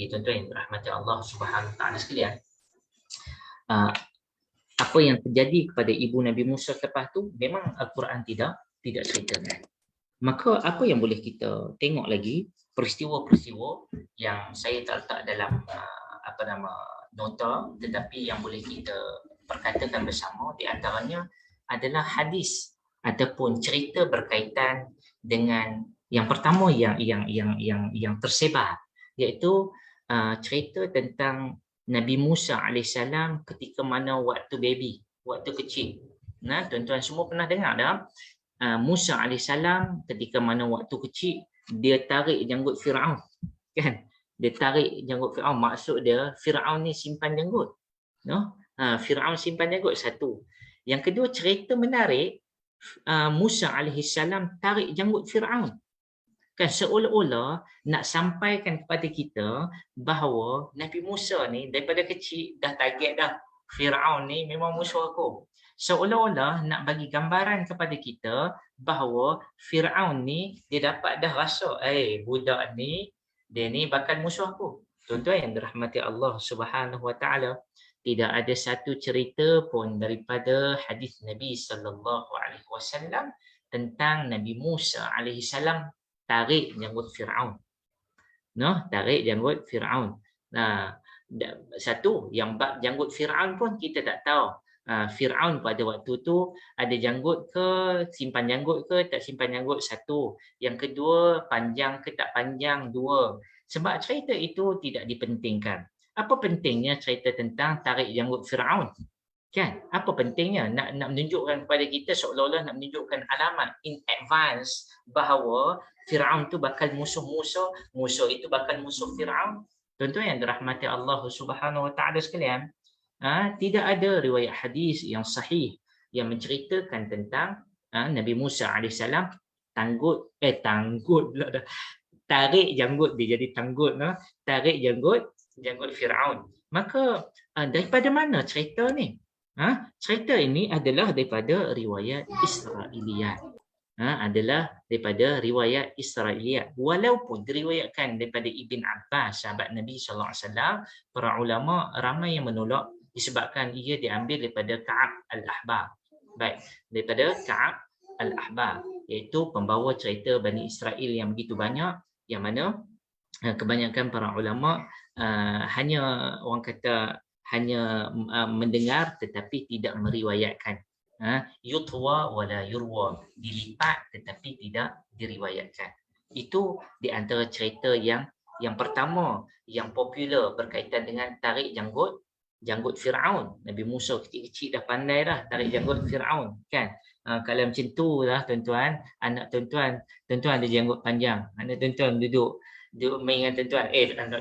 Speaker 2: tentu yang dirahmati Allah Subhanahu Wa Ta'ala sekalian, apa yang terjadi kepada ibu Nabi Musa lepas tu memang Al-Quran tidak ceritakan. Maka apa yang boleh kita tengok lagi, peristiwa-peristiwa yang saya tak letak dalam nota, tetapi yang boleh kita perkatakan bersama, di antaranya adalah hadis ataupun cerita berkaitan dengan yang pertama yang tersebar, iaitu cerita tentang Nabi Musa alaihissalam ketika mana waktu kecil. Nah, tuan-tuan semua pernah dengar dah, Musa alaihissalam ketika mana waktu kecil dia tarik janggut Firaun, kan? Dia tarik janggut Firaun, maksud dia Firaun ni simpan janggut. No? Firaun simpan janggut, satu. Yang kedua, cerita menarik, Musa alaihissalam tarik janggut Firaun. Kan seolah-olah nak sampaikan kepada kita bahawa Nabi Musa ni daripada kecil dah target dah, Firaun ni memang musuh aku. Seolah-olah nak bagi gambaran kepada kita bahawa Firaun ni dia dapat dah rasa, budak ni dia ni bakal musuh aku. Tuan-tuan yang dirahmati Allah Subhanahu Wa Taala, tidak ada satu cerita pun daripada hadis Nabi sallallahu alaihi wasallam tentang Nabi Musa alaihi salam tarik janggut Firaun. Tarik janggut Firaun. Satu, yang bab janggut Firaun pun kita tak tahu. Firaun pada waktu tu ada janggut ke, simpan janggut ke, tak simpan janggut, satu. Yang kedua, panjang ke tak panjang, dua. Sebab cerita itu tidak dipentingkan. Apa pentingnya cerita tentang tarik janggut Firaun? Kan? Apa pentingnya? Nak menunjukkan kepada kita, seolah-olah nak menunjukkan alamat in advance bahawa Firaun tu bakal musuh itu bakal musuh Firaun. Tuan-tuan yang dirahmati Allah Subhanahu Wa Taala sekalian, tidak ada riwayat hadis yang sahih yang menceritakan tentang Nabi Musa alaihissalam tarik janggut, dia jadi tanggut, tarik janggut Firaun. Maka daripada mana cerita ni? Cerita ini adalah daripada riwayat Israiliyat. Adalah daripada riwayat Israiliyat. Walaupun diriwayatkan daripada Ibn Abbas, sahabat Nabi SAW, para ulama ramai yang menolak disebabkan ia diambil daripada Ka'ab al-Ahbar. Baik, daripada Ka'ab al-Ahbar, iaitu pembawa cerita Bani Israel yang begitu banyak, yang mana kebanyakan para ulama hanya mendengar tetapi tidak meriwayatkan. Yutwa wala yurwa, dilipat tetapi tidak diriwayatkan. Itu di antara cerita yang pertama yang popular berkaitan dengan tarik janggut Firaun. Nabi Musa kecil-kecil dah pandai dah tarik janggut Firaun, kan? Kalau macam tu lah tuan-tuan, anak tuan-tuan ada janggut panjang, anak tuan-tuan duduk main dengan tuan-tuan, anak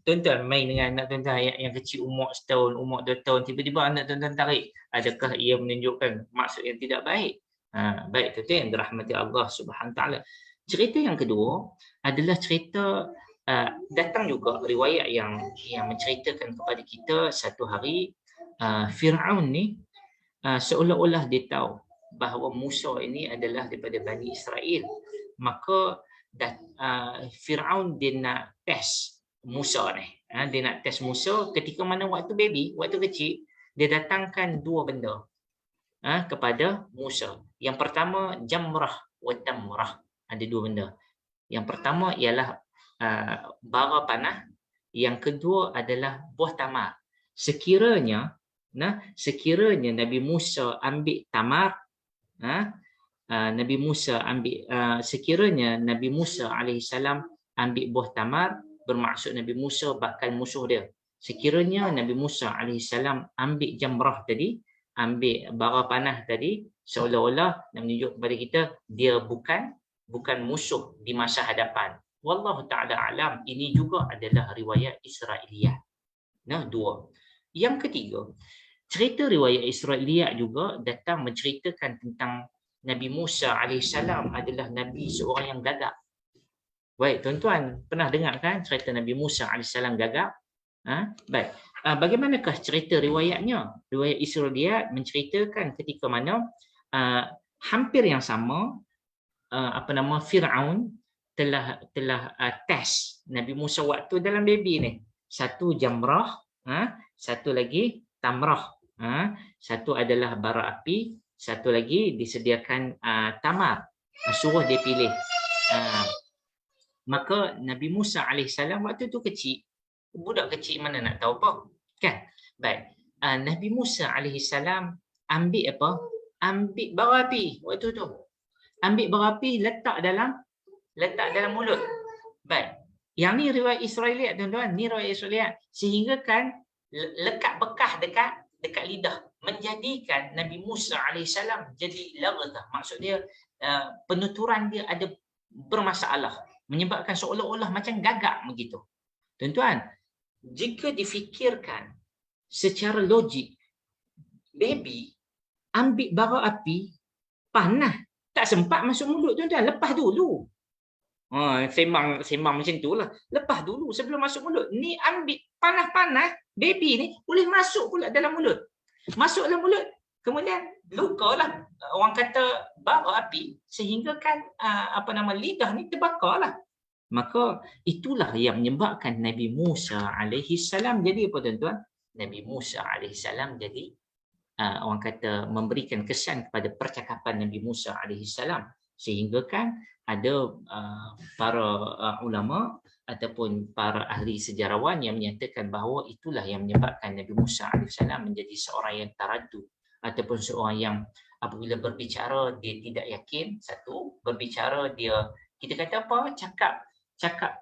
Speaker 2: tuan-tuan main dengan anak tuan-tuan yang kecil, umur setahun, umur 2 tahun, tiba-tiba anak tuan-tuan tarik, adakah ia menunjukkan maksud yang tidak baik? Baik tuan-tuan yang dirahmati Allah Subhanahu Wa Taala. Cerita yang kedua adalah cerita datang juga riwayat yang menceritakan kepada kita satu hari Firaun ni seolah-olah dia tahu bahawa Musa ini adalah daripada Bani Israel. Maka Firaun dia nak test Musa ni. Dia nak test Musa ketika mana waktu baby, waktu kecil, dia datangkan 2 benda kepada Musa. Yang pertama jamrah wa tamrah. Ada 2 benda. Yang pertama ialah bara panah, yang kedua adalah buah tamar. Sekiranya Nabi Musa ambil tamar, Nabi Musa ambil sekiranya Nabi Musa alaihissalam ambil buah tamar, bermaksud Nabi Musa bakal musuh dia. Sekiranya Nabi Musa alaihissalam ambil jamrah tadi, ambil bara panah tadi, seolah-olah nak menunjuk kepada kita dia bukan musuh di masa hadapan. Wallahu ta'ala alam. Ini juga adalah riwayat Israiliyat. 2. Yang ketiga, cerita riwayat Israiliyat juga datang menceritakan tentang Nabi Musa alaihissalam adalah Nabi seorang yang gagap. Baik, tuan-tuan pernah dengar kan cerita Nabi Musa alaihissalam gagap? Baik. Bagaimanakah cerita riwayatnya? Riwayat Israiliyat menceritakan ketika mana hampir yang sama Firaun telah test Nabi Musa waktu dalam baby ni. Satu jamrah, satu lagi tamrah, satu adalah bara api, satu lagi disediakan tamar. Suruh dia pilih. Maka Nabi Musa alaihissalam waktu tu kecil, budak kecil mana nak tahu apa, kan? Baik. Nabi Musa alaihissalam ambil apa? Ambil bara api waktu tu. Ambil bara api letak dalam mulut. Baik. Yang ni riwayat Israiliyat tuan-tuan, ni riwayat Israiliyat, sehingga kan lekat bekas dekat lidah, menjadikan Nabi Musa alaihissalam jadi laghatah. Maksud dia penuturan dia ada bermasalah, menyebabkan seolah-olah macam gagap begitu. Tuan-tuan, jika difikirkan secara logik, baby ambil bara api panas, tak sempat masuk mulut tuan-tuan, lepas dulu. Sembang macam tu lah. Lepas dulu sebelum masuk mulut. Ni ambil panas-panas, baby ni boleh masuk pula dalam mulut. Masuk dalam mulut, kemudian luka lah. Orang kata bara api, sehingga kan lidah ni terbakar lah. Maka itulah yang menyebabkan Nabi Musa alaihissalam jadi apa tuan-tuan? Nabi Musa alaihissalam jadi orang kata memberikan kesan kepada percakapan Nabi Musa alaihissalam, sehingga kan ada para ulama ataupun para ahli sejarawan yang menyatakan bahawa itulah yang menyebabkan Nabi Musa alaihissalam menjadi seorang yang taradud, ataupun seorang yang apabila berbicara dia tidak yakin. Satu, berbicara dia, kita kata apa, cakap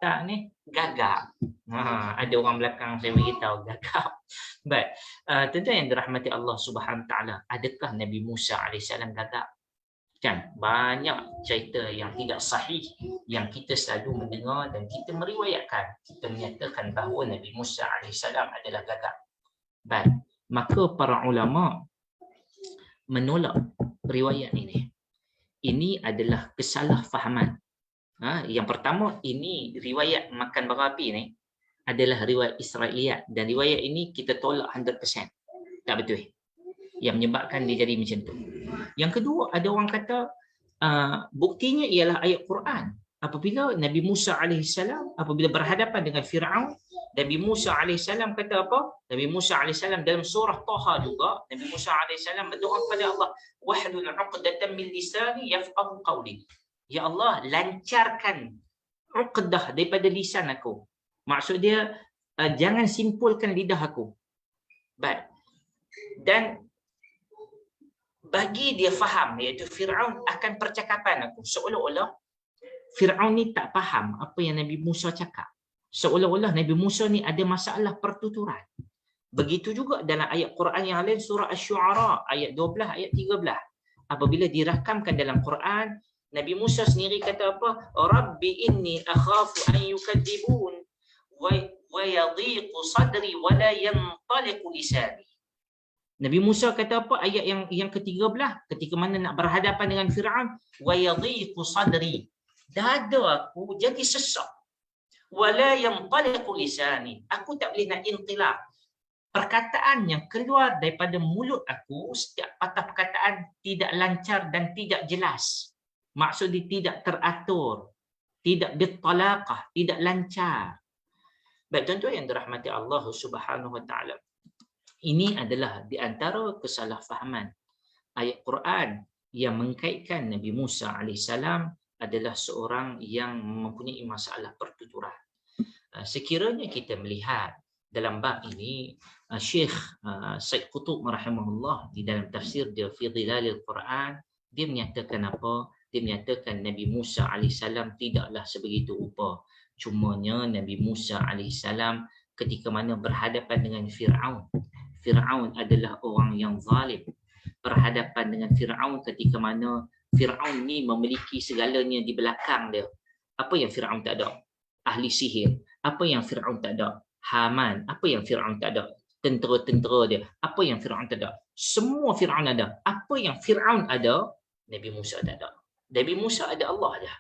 Speaker 2: tak ni gagap. Ada orang belakang saya beritahu gagap. Baik, tuan-tuan yang dirahmati Allah Subhanahu Taala, adakah Nabi Musa alaihissalam gagap? Kan banyak cerita yang tidak sahih yang kita selalu mendengar dan kita meriwayatkan, kita menyatakan bahawa Nabi Musa alaihissalam adalah gagap. Baik, maka para ulama menolak riwayat ini. Ini adalah kesalahfahaman. Yang pertama, ini riwayat makan bara api ni adalah riwayat Israiliyat, dan riwayat ini kita tolak 100%. Tak betul. Yang menyebabkan dia jadi macam tu. Yang kedua, ada orang kata buktinya ialah ayat Quran. Apabila Nabi Musa alaihissalam apabila berhadapan dengan Firaun, Nabi Musa alaihissalam kata apa? Nabi Musa alaihissalam dalam surah Taha juga, Nabi Musa alaihissalam berdoa kepada Allah, wahlul 'uqdatam min lisani yafqahu qawli. Ya Allah, lancarkan uqdah daripada lisan aku. Maksud dia jangan simpulkan lidah aku. Baik. Dan bagi dia faham, iaitu Firaun akan percakapan aku, seolah-olah Firaun ni tak faham apa yang Nabi Musa cakap. Seolah-olah Nabi Musa ni ada masalah pertuturan. Begitu juga dalam ayat Quran yang lain, surah Asy-Syu'ara ayat 12, ayat 13. Apabila dirakamkan dalam Quran, Nabi Musa sendiri kata apa? Rabbi inni akhafu an yukadzibun wa yadhiqu sadri wa la yantaliqu lisani. Nabi Musa kata apa? Ayat yang ke-13, ketika mana nak berhadapan dengan Firaun, wa yadhiqu sadri. Dada aku jadi sesak. Wala yantaliqu lisani. Aku tak boleh nak intilaq. Perkataan yang keluar daripada mulut aku, setiap patah perkataan tidak lancar dan tidak jelas. Maksudnya tidak teratur, tidak bitalaqah, tidak lancar. Baik tuan-tuan yang dirahmati Allah Subhanahu wa taala. Ini adalah di antara kesalahfahaman ayat Quran yang mengkaitkan Nabi Musa alaihissalam adalah seorang yang mempunyai masalah pertuturan. Sekiranya kita melihat dalam bab ini, Syekh Said Qutb rahimahullah di dalam tafsir dia fi Dhilalil Quran, dia menyatakan apa? Dia menyatakan Nabi Musa alaihissalam tidaklah sebegitu rupa. Cumanya Nabi Musa alaihissalam ketika mana berhadapan dengan Firaun, Firaun adalah orang yang zalim. Berhadapan dengan Firaun ketika mana Firaun ni memiliki segalanya di belakang dia. Apa yang Firaun tak ada? Ahli sihir. Apa yang Firaun tak ada? Haman. Apa yang Firaun tak ada? Tentera-tentera dia. Apa yang Firaun tak ada? Semua Firaun ada. Apa yang Firaun ada, Nabi Musa tak ada. Nabi Musa ada Allah dah.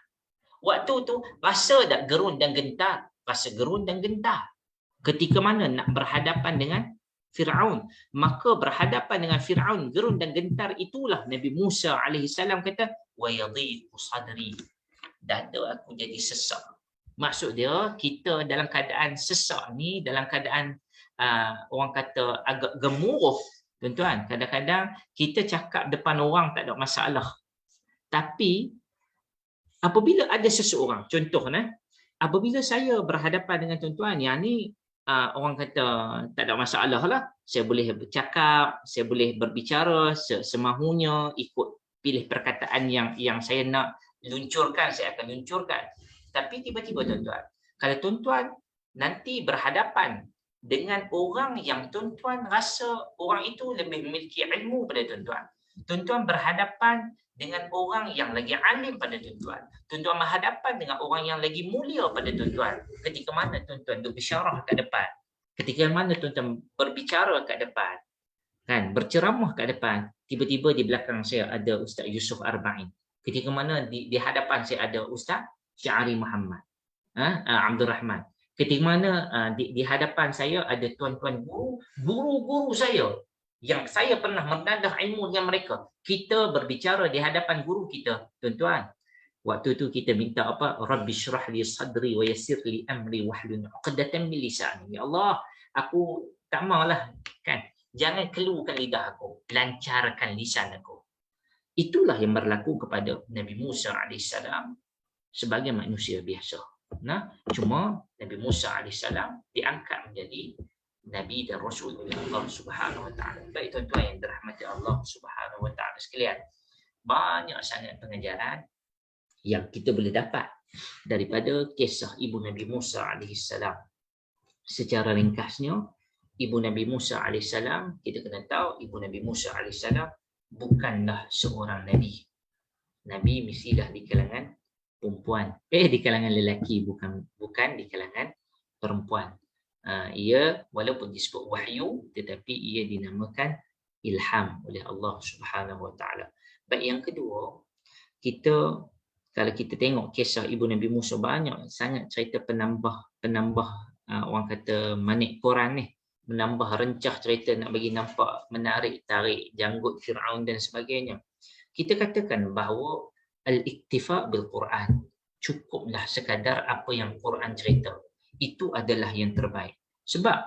Speaker 2: Waktu tu rasa tak gerun dan gentar? Rasa gerun dan gentar. Ketika mana nak berhadapan dengan Firaun, maka berhadapan dengan Firaun gerun dan gentar itulah Nabi Musa alaihissalam kata wa yadhiqu sadri. Dada aku jadi sesak. Maksud dia kita dalam keadaan sesak ni, dalam keadaan orang kata agak gemuruh, tuan-tuan. Kadang-kadang kita cakap depan orang tak ada masalah. Tapi apabila ada seseorang, contohnya, apabila saya berhadapan dengan tuan-tuan, yang ni orang kata tak ada masalah lah. Saya boleh bercakap, saya boleh berbicara semahunya, ikut pilih perkataan yang saya nak luncurkan, saya akan luncurkan. Tapi tiba-tiba tuan-tuan, kalau tuan-tuan nanti berhadapan dengan orang yang tuan-tuan rasa orang itu lebih memiliki ilmu pada tuan-tuan, tuan-tuan berhadapan dengan orang yang lagi alim pada tuan-tuan, tuan-tuan berhadapan dengan orang yang lagi mulia pada tuan-tuan, ketika mana tuan-tuan berbisyarah kat depan, ketika mana tuan-tuan berbicara kat depan, kan, berceramah kat depan, tiba-tiba di belakang saya ada Ustaz Yusuf Arba'in, ketika mana di hadapan saya ada Ustaz Syari Muhammad Abdul Rahman, ketika mana di hadapan saya ada tuan-tuan guru-guru saya yang saya pernah mendadah ilmu dengan mereka. Kita berbicara di hadapan guru kita, tuan-tuan. Waktu tu kita minta apa? Rabbi syrah li sadri wa yassir li amri wahlul 'uqdatam min lisani. Ya Allah, aku tak maulah, kan. Jangan keluarkan lidah aku, lancarkan lisan aku. Itulah yang berlaku kepada Nabi Musa alaihissalam sebagai manusia biasa. Nah, cuma Nabi Musa alaihissalam diangkat menjadi Nabi dan Rasul oleh Allah Subhanahu Wa Taala. Baik tuan-tuan yang dirahmati Allah Subhanahu Wa Taala sekalian, banyak sangat pengajaran yang kita boleh dapat daripada kisah ibu Nabi Musa alaihissalam. Secara ringkasnya, ibu Nabi Musa alaihissalam, kita kena tahu ibu Nabi Musa alaihissalam bukanlah seorang nabi. Nabi mestilah di kalangan perempuan, di kalangan lelaki, bukan di kalangan perempuan. Ia walaupun disebut wahyu, tetapi ia dinamakan ilham oleh Allah Subhanahu Wa Taala. Baik, yang kedua, kalau kita tengok kisah ibu Nabi Musa, banyak sangat cerita penambah orang kata manik Quran ni, menambah rencah cerita nak bagi nampak menarik, tarik janggut Firaun dan sebagainya. Kita katakan bahawa al-iktifa bil Quran, cukuplah sekadar apa yang Quran cerita, itu adalah yang terbaik. Sebab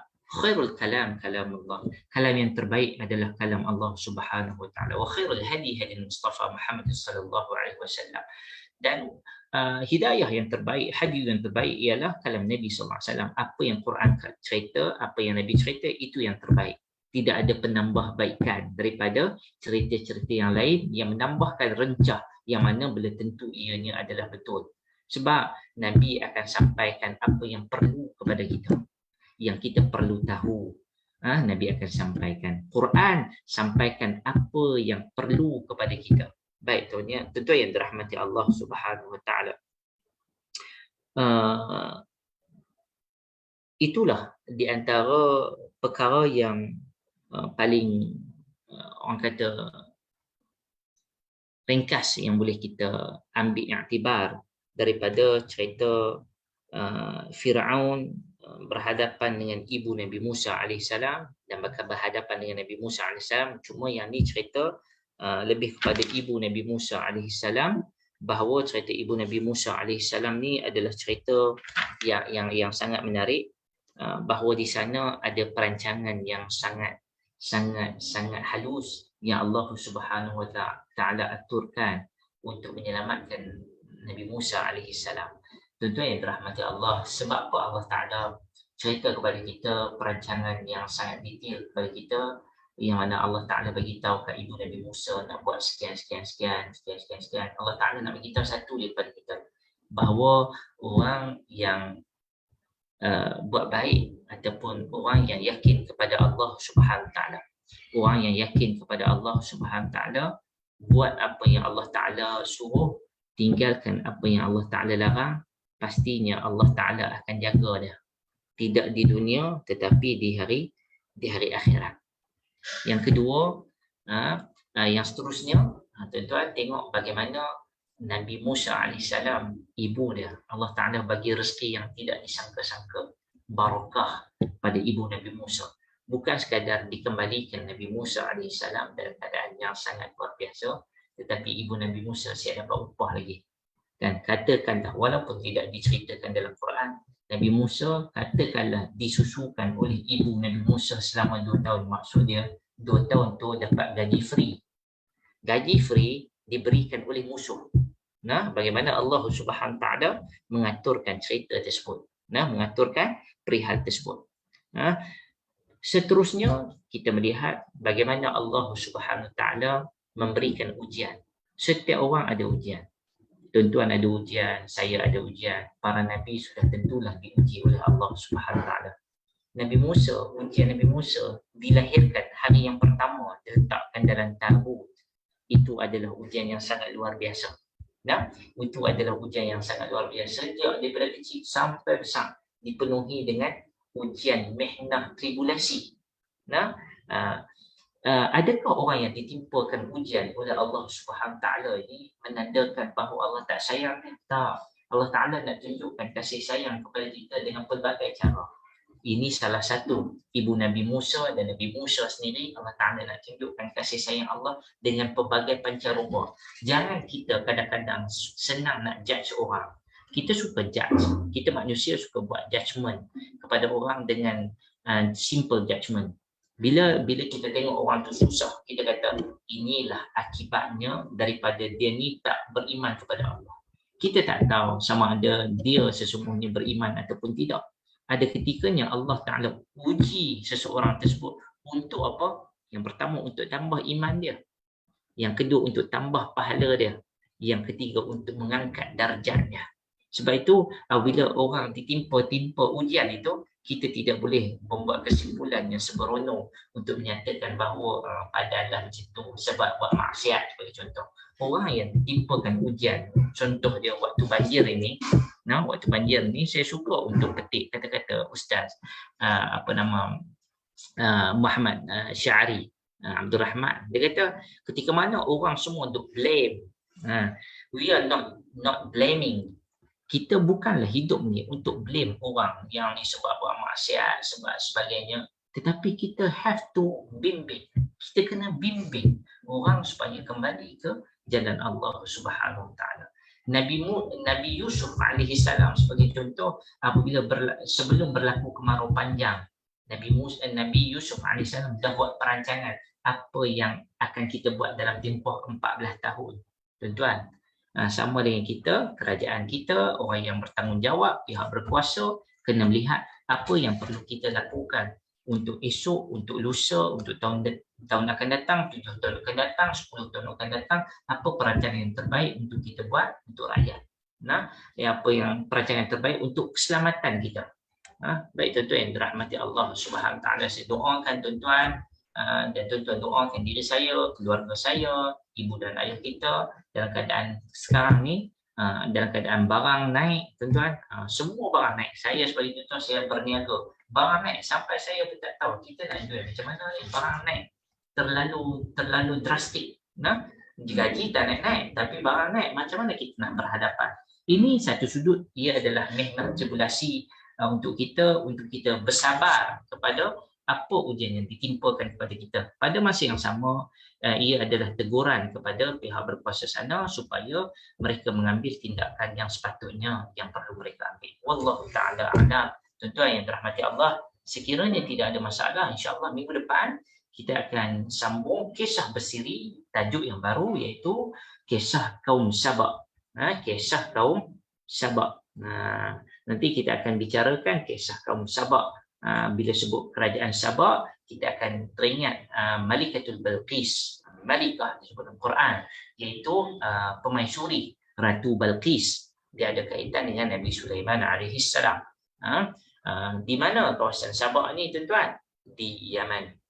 Speaker 2: khairul kalam kalamullah, kalam yang terbaik adalah kalam Allah Subhanahu Wa Taala. Wa khairul hadi hadi Mustafa Muhammad sallallahu alaihi wasallam. Dan hidayah yang terbaik, hadi yang terbaik ialah kalam Nabi sallallahu alaihi wasallam. Apa yang Quran cerita, apa yang Nabi cerita, itu yang terbaik. tidak ada penambahbaikan daripada cerita-cerita yang lain yang menambahkan rencah yang mana belum tentu ianya adalah betul. Sebab Nabi akan sampaikan apa yang perlu kepada kita, yang kita perlu tahu. Nabi akan sampaikan. Quran sampaikan apa yang perlu kepada kita. Baik, tentu yang dirahmati Allah Subhanahu Wa Taala. Itulah di antara perkara yang paling orang kata ringkas yang boleh kita ambil iktibar daripada cerita Firaun berhadapan dengan ibu Nabi Musa AS dan berhadapan dengan Nabi Musa AS. Cuma yang ni cerita lebih kepada ibu Nabi Musa AS, bahawa cerita ibu Nabi Musa AS ni adalah cerita yang sangat menarik, bahawa di sana ada perancangan yang sangat halus yang Allah Subhanahu Wa Taala aturkan untuk menyelamatkan Nabi Musa AS. Tentu yang dirahmati Allah, sebab apa Allah Ta'ala cerita kepada kita perancangan yang sangat detail kepada kita, yang mana Allah Ta'ala bagi tahu kat ibu Nabi Musa nak buat sekian. Allah Ta'ala nak bagi tahu satu je kepada kita, bahawa orang yang buat baik ataupun orang yang yakin kepada Allah Subhanahu Ta'ala, orang yang yakin kepada Allah Subhanahu Ta'ala, buat apa yang Allah Ta'ala suruh, tinggalkan apa yang Allah Ta'ala larang, pastinya Allah Ta'ala akan jaga dia. Tidak di dunia tetapi di hari akhirat. Yang kedua, yang seterusnya, tuan-tuan tengok bagaimana Nabi Musa AS, ibu dia, Allah Ta'ala bagi rezeki yang tidak disangka-sangka, barakah pada ibu Nabi Musa. Bukan sekadar dikembalikan Nabi Musa AS dalam keadaan yang sangat luar biasa, tetapi ibu Nabi Musa siap dapat upah lagi. Dan katakanlah, walaupun tidak diceritakan dalam Quran, Nabi Musa katakanlah disusukan oleh ibu Nabi Musa selama 2 tahun. Maksud dia 2 tahun tu dapat gaji free. Gaji free diberikan oleh musuh. Nah, bagaimana Allah Subhanahu Ta'ala mengaturkan cerita tersebut. Nah, mengaturkan perihal tersebut. Nah, seterusnya kita melihat bagaimana Allah Subhanahu Ta'ala memberikan ujian. Setiap orang ada ujian. Tuan-tuan ada ujian, saya ada ujian. Para Nabi sudah tentulah diuji oleh Allah Subhanahu Ta'ala. Nabi Musa, ujian Nabi Musa dilahirkan hari yang pertama, diletakkan dalam tabut. Itu adalah ujian yang sangat luar biasa. Nah, itu adalah ujian yang sangat luar biasa. Sejak daripada kecil sampai besar dipenuhi dengan ujian, mihnah, tribulasi. Nah, adakah orang yang ditimpakan ujian oleh Allah Subhanahu Ta'ala ini menandakan bahawa Allah tak sayang? Tak. Allah Ta'ala nak tunjukkan kasih sayang kepada kita dengan pelbagai cara. Ini salah satu. Ibu Nabi Musa dan Nabi Musa sendiri, Allah Ta'ala nak tunjukkan kasih sayang Allah dengan pelbagai pancaroba. Jangan kita kadang-kadang senang nak judge orang. Kita suka judge. Kita manusia suka buat judgement kepada orang dengan simple judgement. Bila kita tengok orang tu susah, kita kata inilah akibatnya daripada dia ni tak beriman kepada Allah. Kita tak tahu sama ada dia sesungguhnya beriman ataupun tidak. Ada ketikanya Allah Ta'ala uji seseorang tersebut untuk apa? Yang pertama untuk tambah iman dia. Yang kedua untuk tambah pahala dia. Yang ketiga untuk mengangkat darjat dia. Sebab itu bila orang ditimpa ujian itu, kita tidak boleh membuat kesimpulan yang sembrono untuk menyatakan bahawa adalah macam tu sebab buat maksiat sebagai contoh. Orang yang ditimpakan ujian, contoh dia waktu banjir ini, waktu banjir ni saya suka untuk petik kata-kata Ustaz Muhammad Syari Abdul Rahman. Dia kata ketika mana orang semua untuk blame, we are not blaming. Kita bukanlah hidup ni untuk blame orang yang ni sebab buat maksiat, sebab sebagainya. Tetapi kita have to bimbing. Kita kena bimbing orang supaya kembali ke jalan Allah Subhanahu Wa Ta'ala. Nabi Yusuf alaihi salam sebagai contoh, apabila sebelum berlaku kemarau panjang, Nabi Yusuf alaihi salam dah buat perancangan apa yang akan kita buat dalam tempoh 14 tahun. Tuan-tuan, sama dengan kita, kerajaan kita, orang yang bertanggungjawab, pihak berkuasa kena melihat apa yang perlu kita lakukan untuk esok, untuk lusa, untuk tahun akan datang, 7 tahun akan datang, 10 tahun akan datang, apa perancangan yang terbaik untuk kita buat untuk rakyat. Nah, apa yang perancangan yang terbaik untuk keselamatan kita. Baik tuan-tuan yang dirahmati Allah Subhanahu Taala, saya doakan tuan-tuan dan tuan-tuan doakan diri saya, keluarga saya, ibu dan ayah kita dalam keadaan sekarang ni, dalam keadaan barang naik tuan-tuan, semua barang naik. Saya sebagai tuan-tuan, saya berniaga, barang naik sampai saya pun tak tahu kita nak jual macam mana ni, barang naik terlalu drastik. Nah, gaji tak naik-naik tapi barang naik, macam mana kita nak berhadapan? Ini satu sudut, ia adalah nikmat tribulasi untuk kita bersabar kepada apa ujian yang ditimpakan kepada kita. Pada masa yang sama, ia adalah teguran kepada pihak berkuasa sana supaya mereka mengambil tindakan yang sepatutnya yang perlu mereka ambil. Wallahu ta'ala a'lam. Tuan-tuan yang dirahmati Allah, sekiranya tidak ada masalah, insya-Allah minggu depan kita akan sambung kisah bersiri, tajuk yang baru iaitu kisah kaum Saba. Kisah kaum Saba. Nanti kita akan bicarakan kisah kaum Saba. Bila sebut kerajaan Saba, kita akan teringat Malikatul Balqis. Malikah disebut dalam Quran, iaitu pemaisuri Ratu Balqis. Dia ada kaitan dengan Nabi Sulaiman alaihi salam. Di mana kawasan Saba ni tuan-tuan? Di Yaman.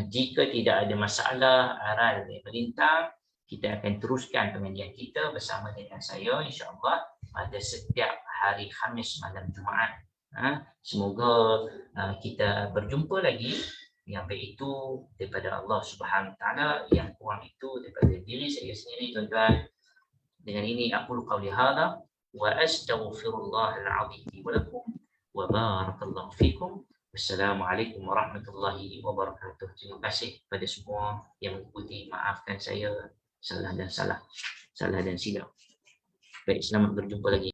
Speaker 2: Jika tidak ada masalah aral yang melintang, kita akan teruskan pengajian kita bersama dengan saya insya-Allah pada setiap hari Khamis malam Jumaat. Semoga kita berjumpa lagi. Yang baik itu daripada Allah Subhanahu Taala, yang kurang itu daripada diri saya sendiri tuan-tuan. Dengan ini aku qauli hadza wa astaghfirullahal azim wa lakum wa barakallahu fikum. Wassalamualaikum warahmatullahi wabarakatuh. Terima kasih kepada semua yang mengikuti. Maafkan saya salah dan silap. Baik, selamat berjumpa lagi.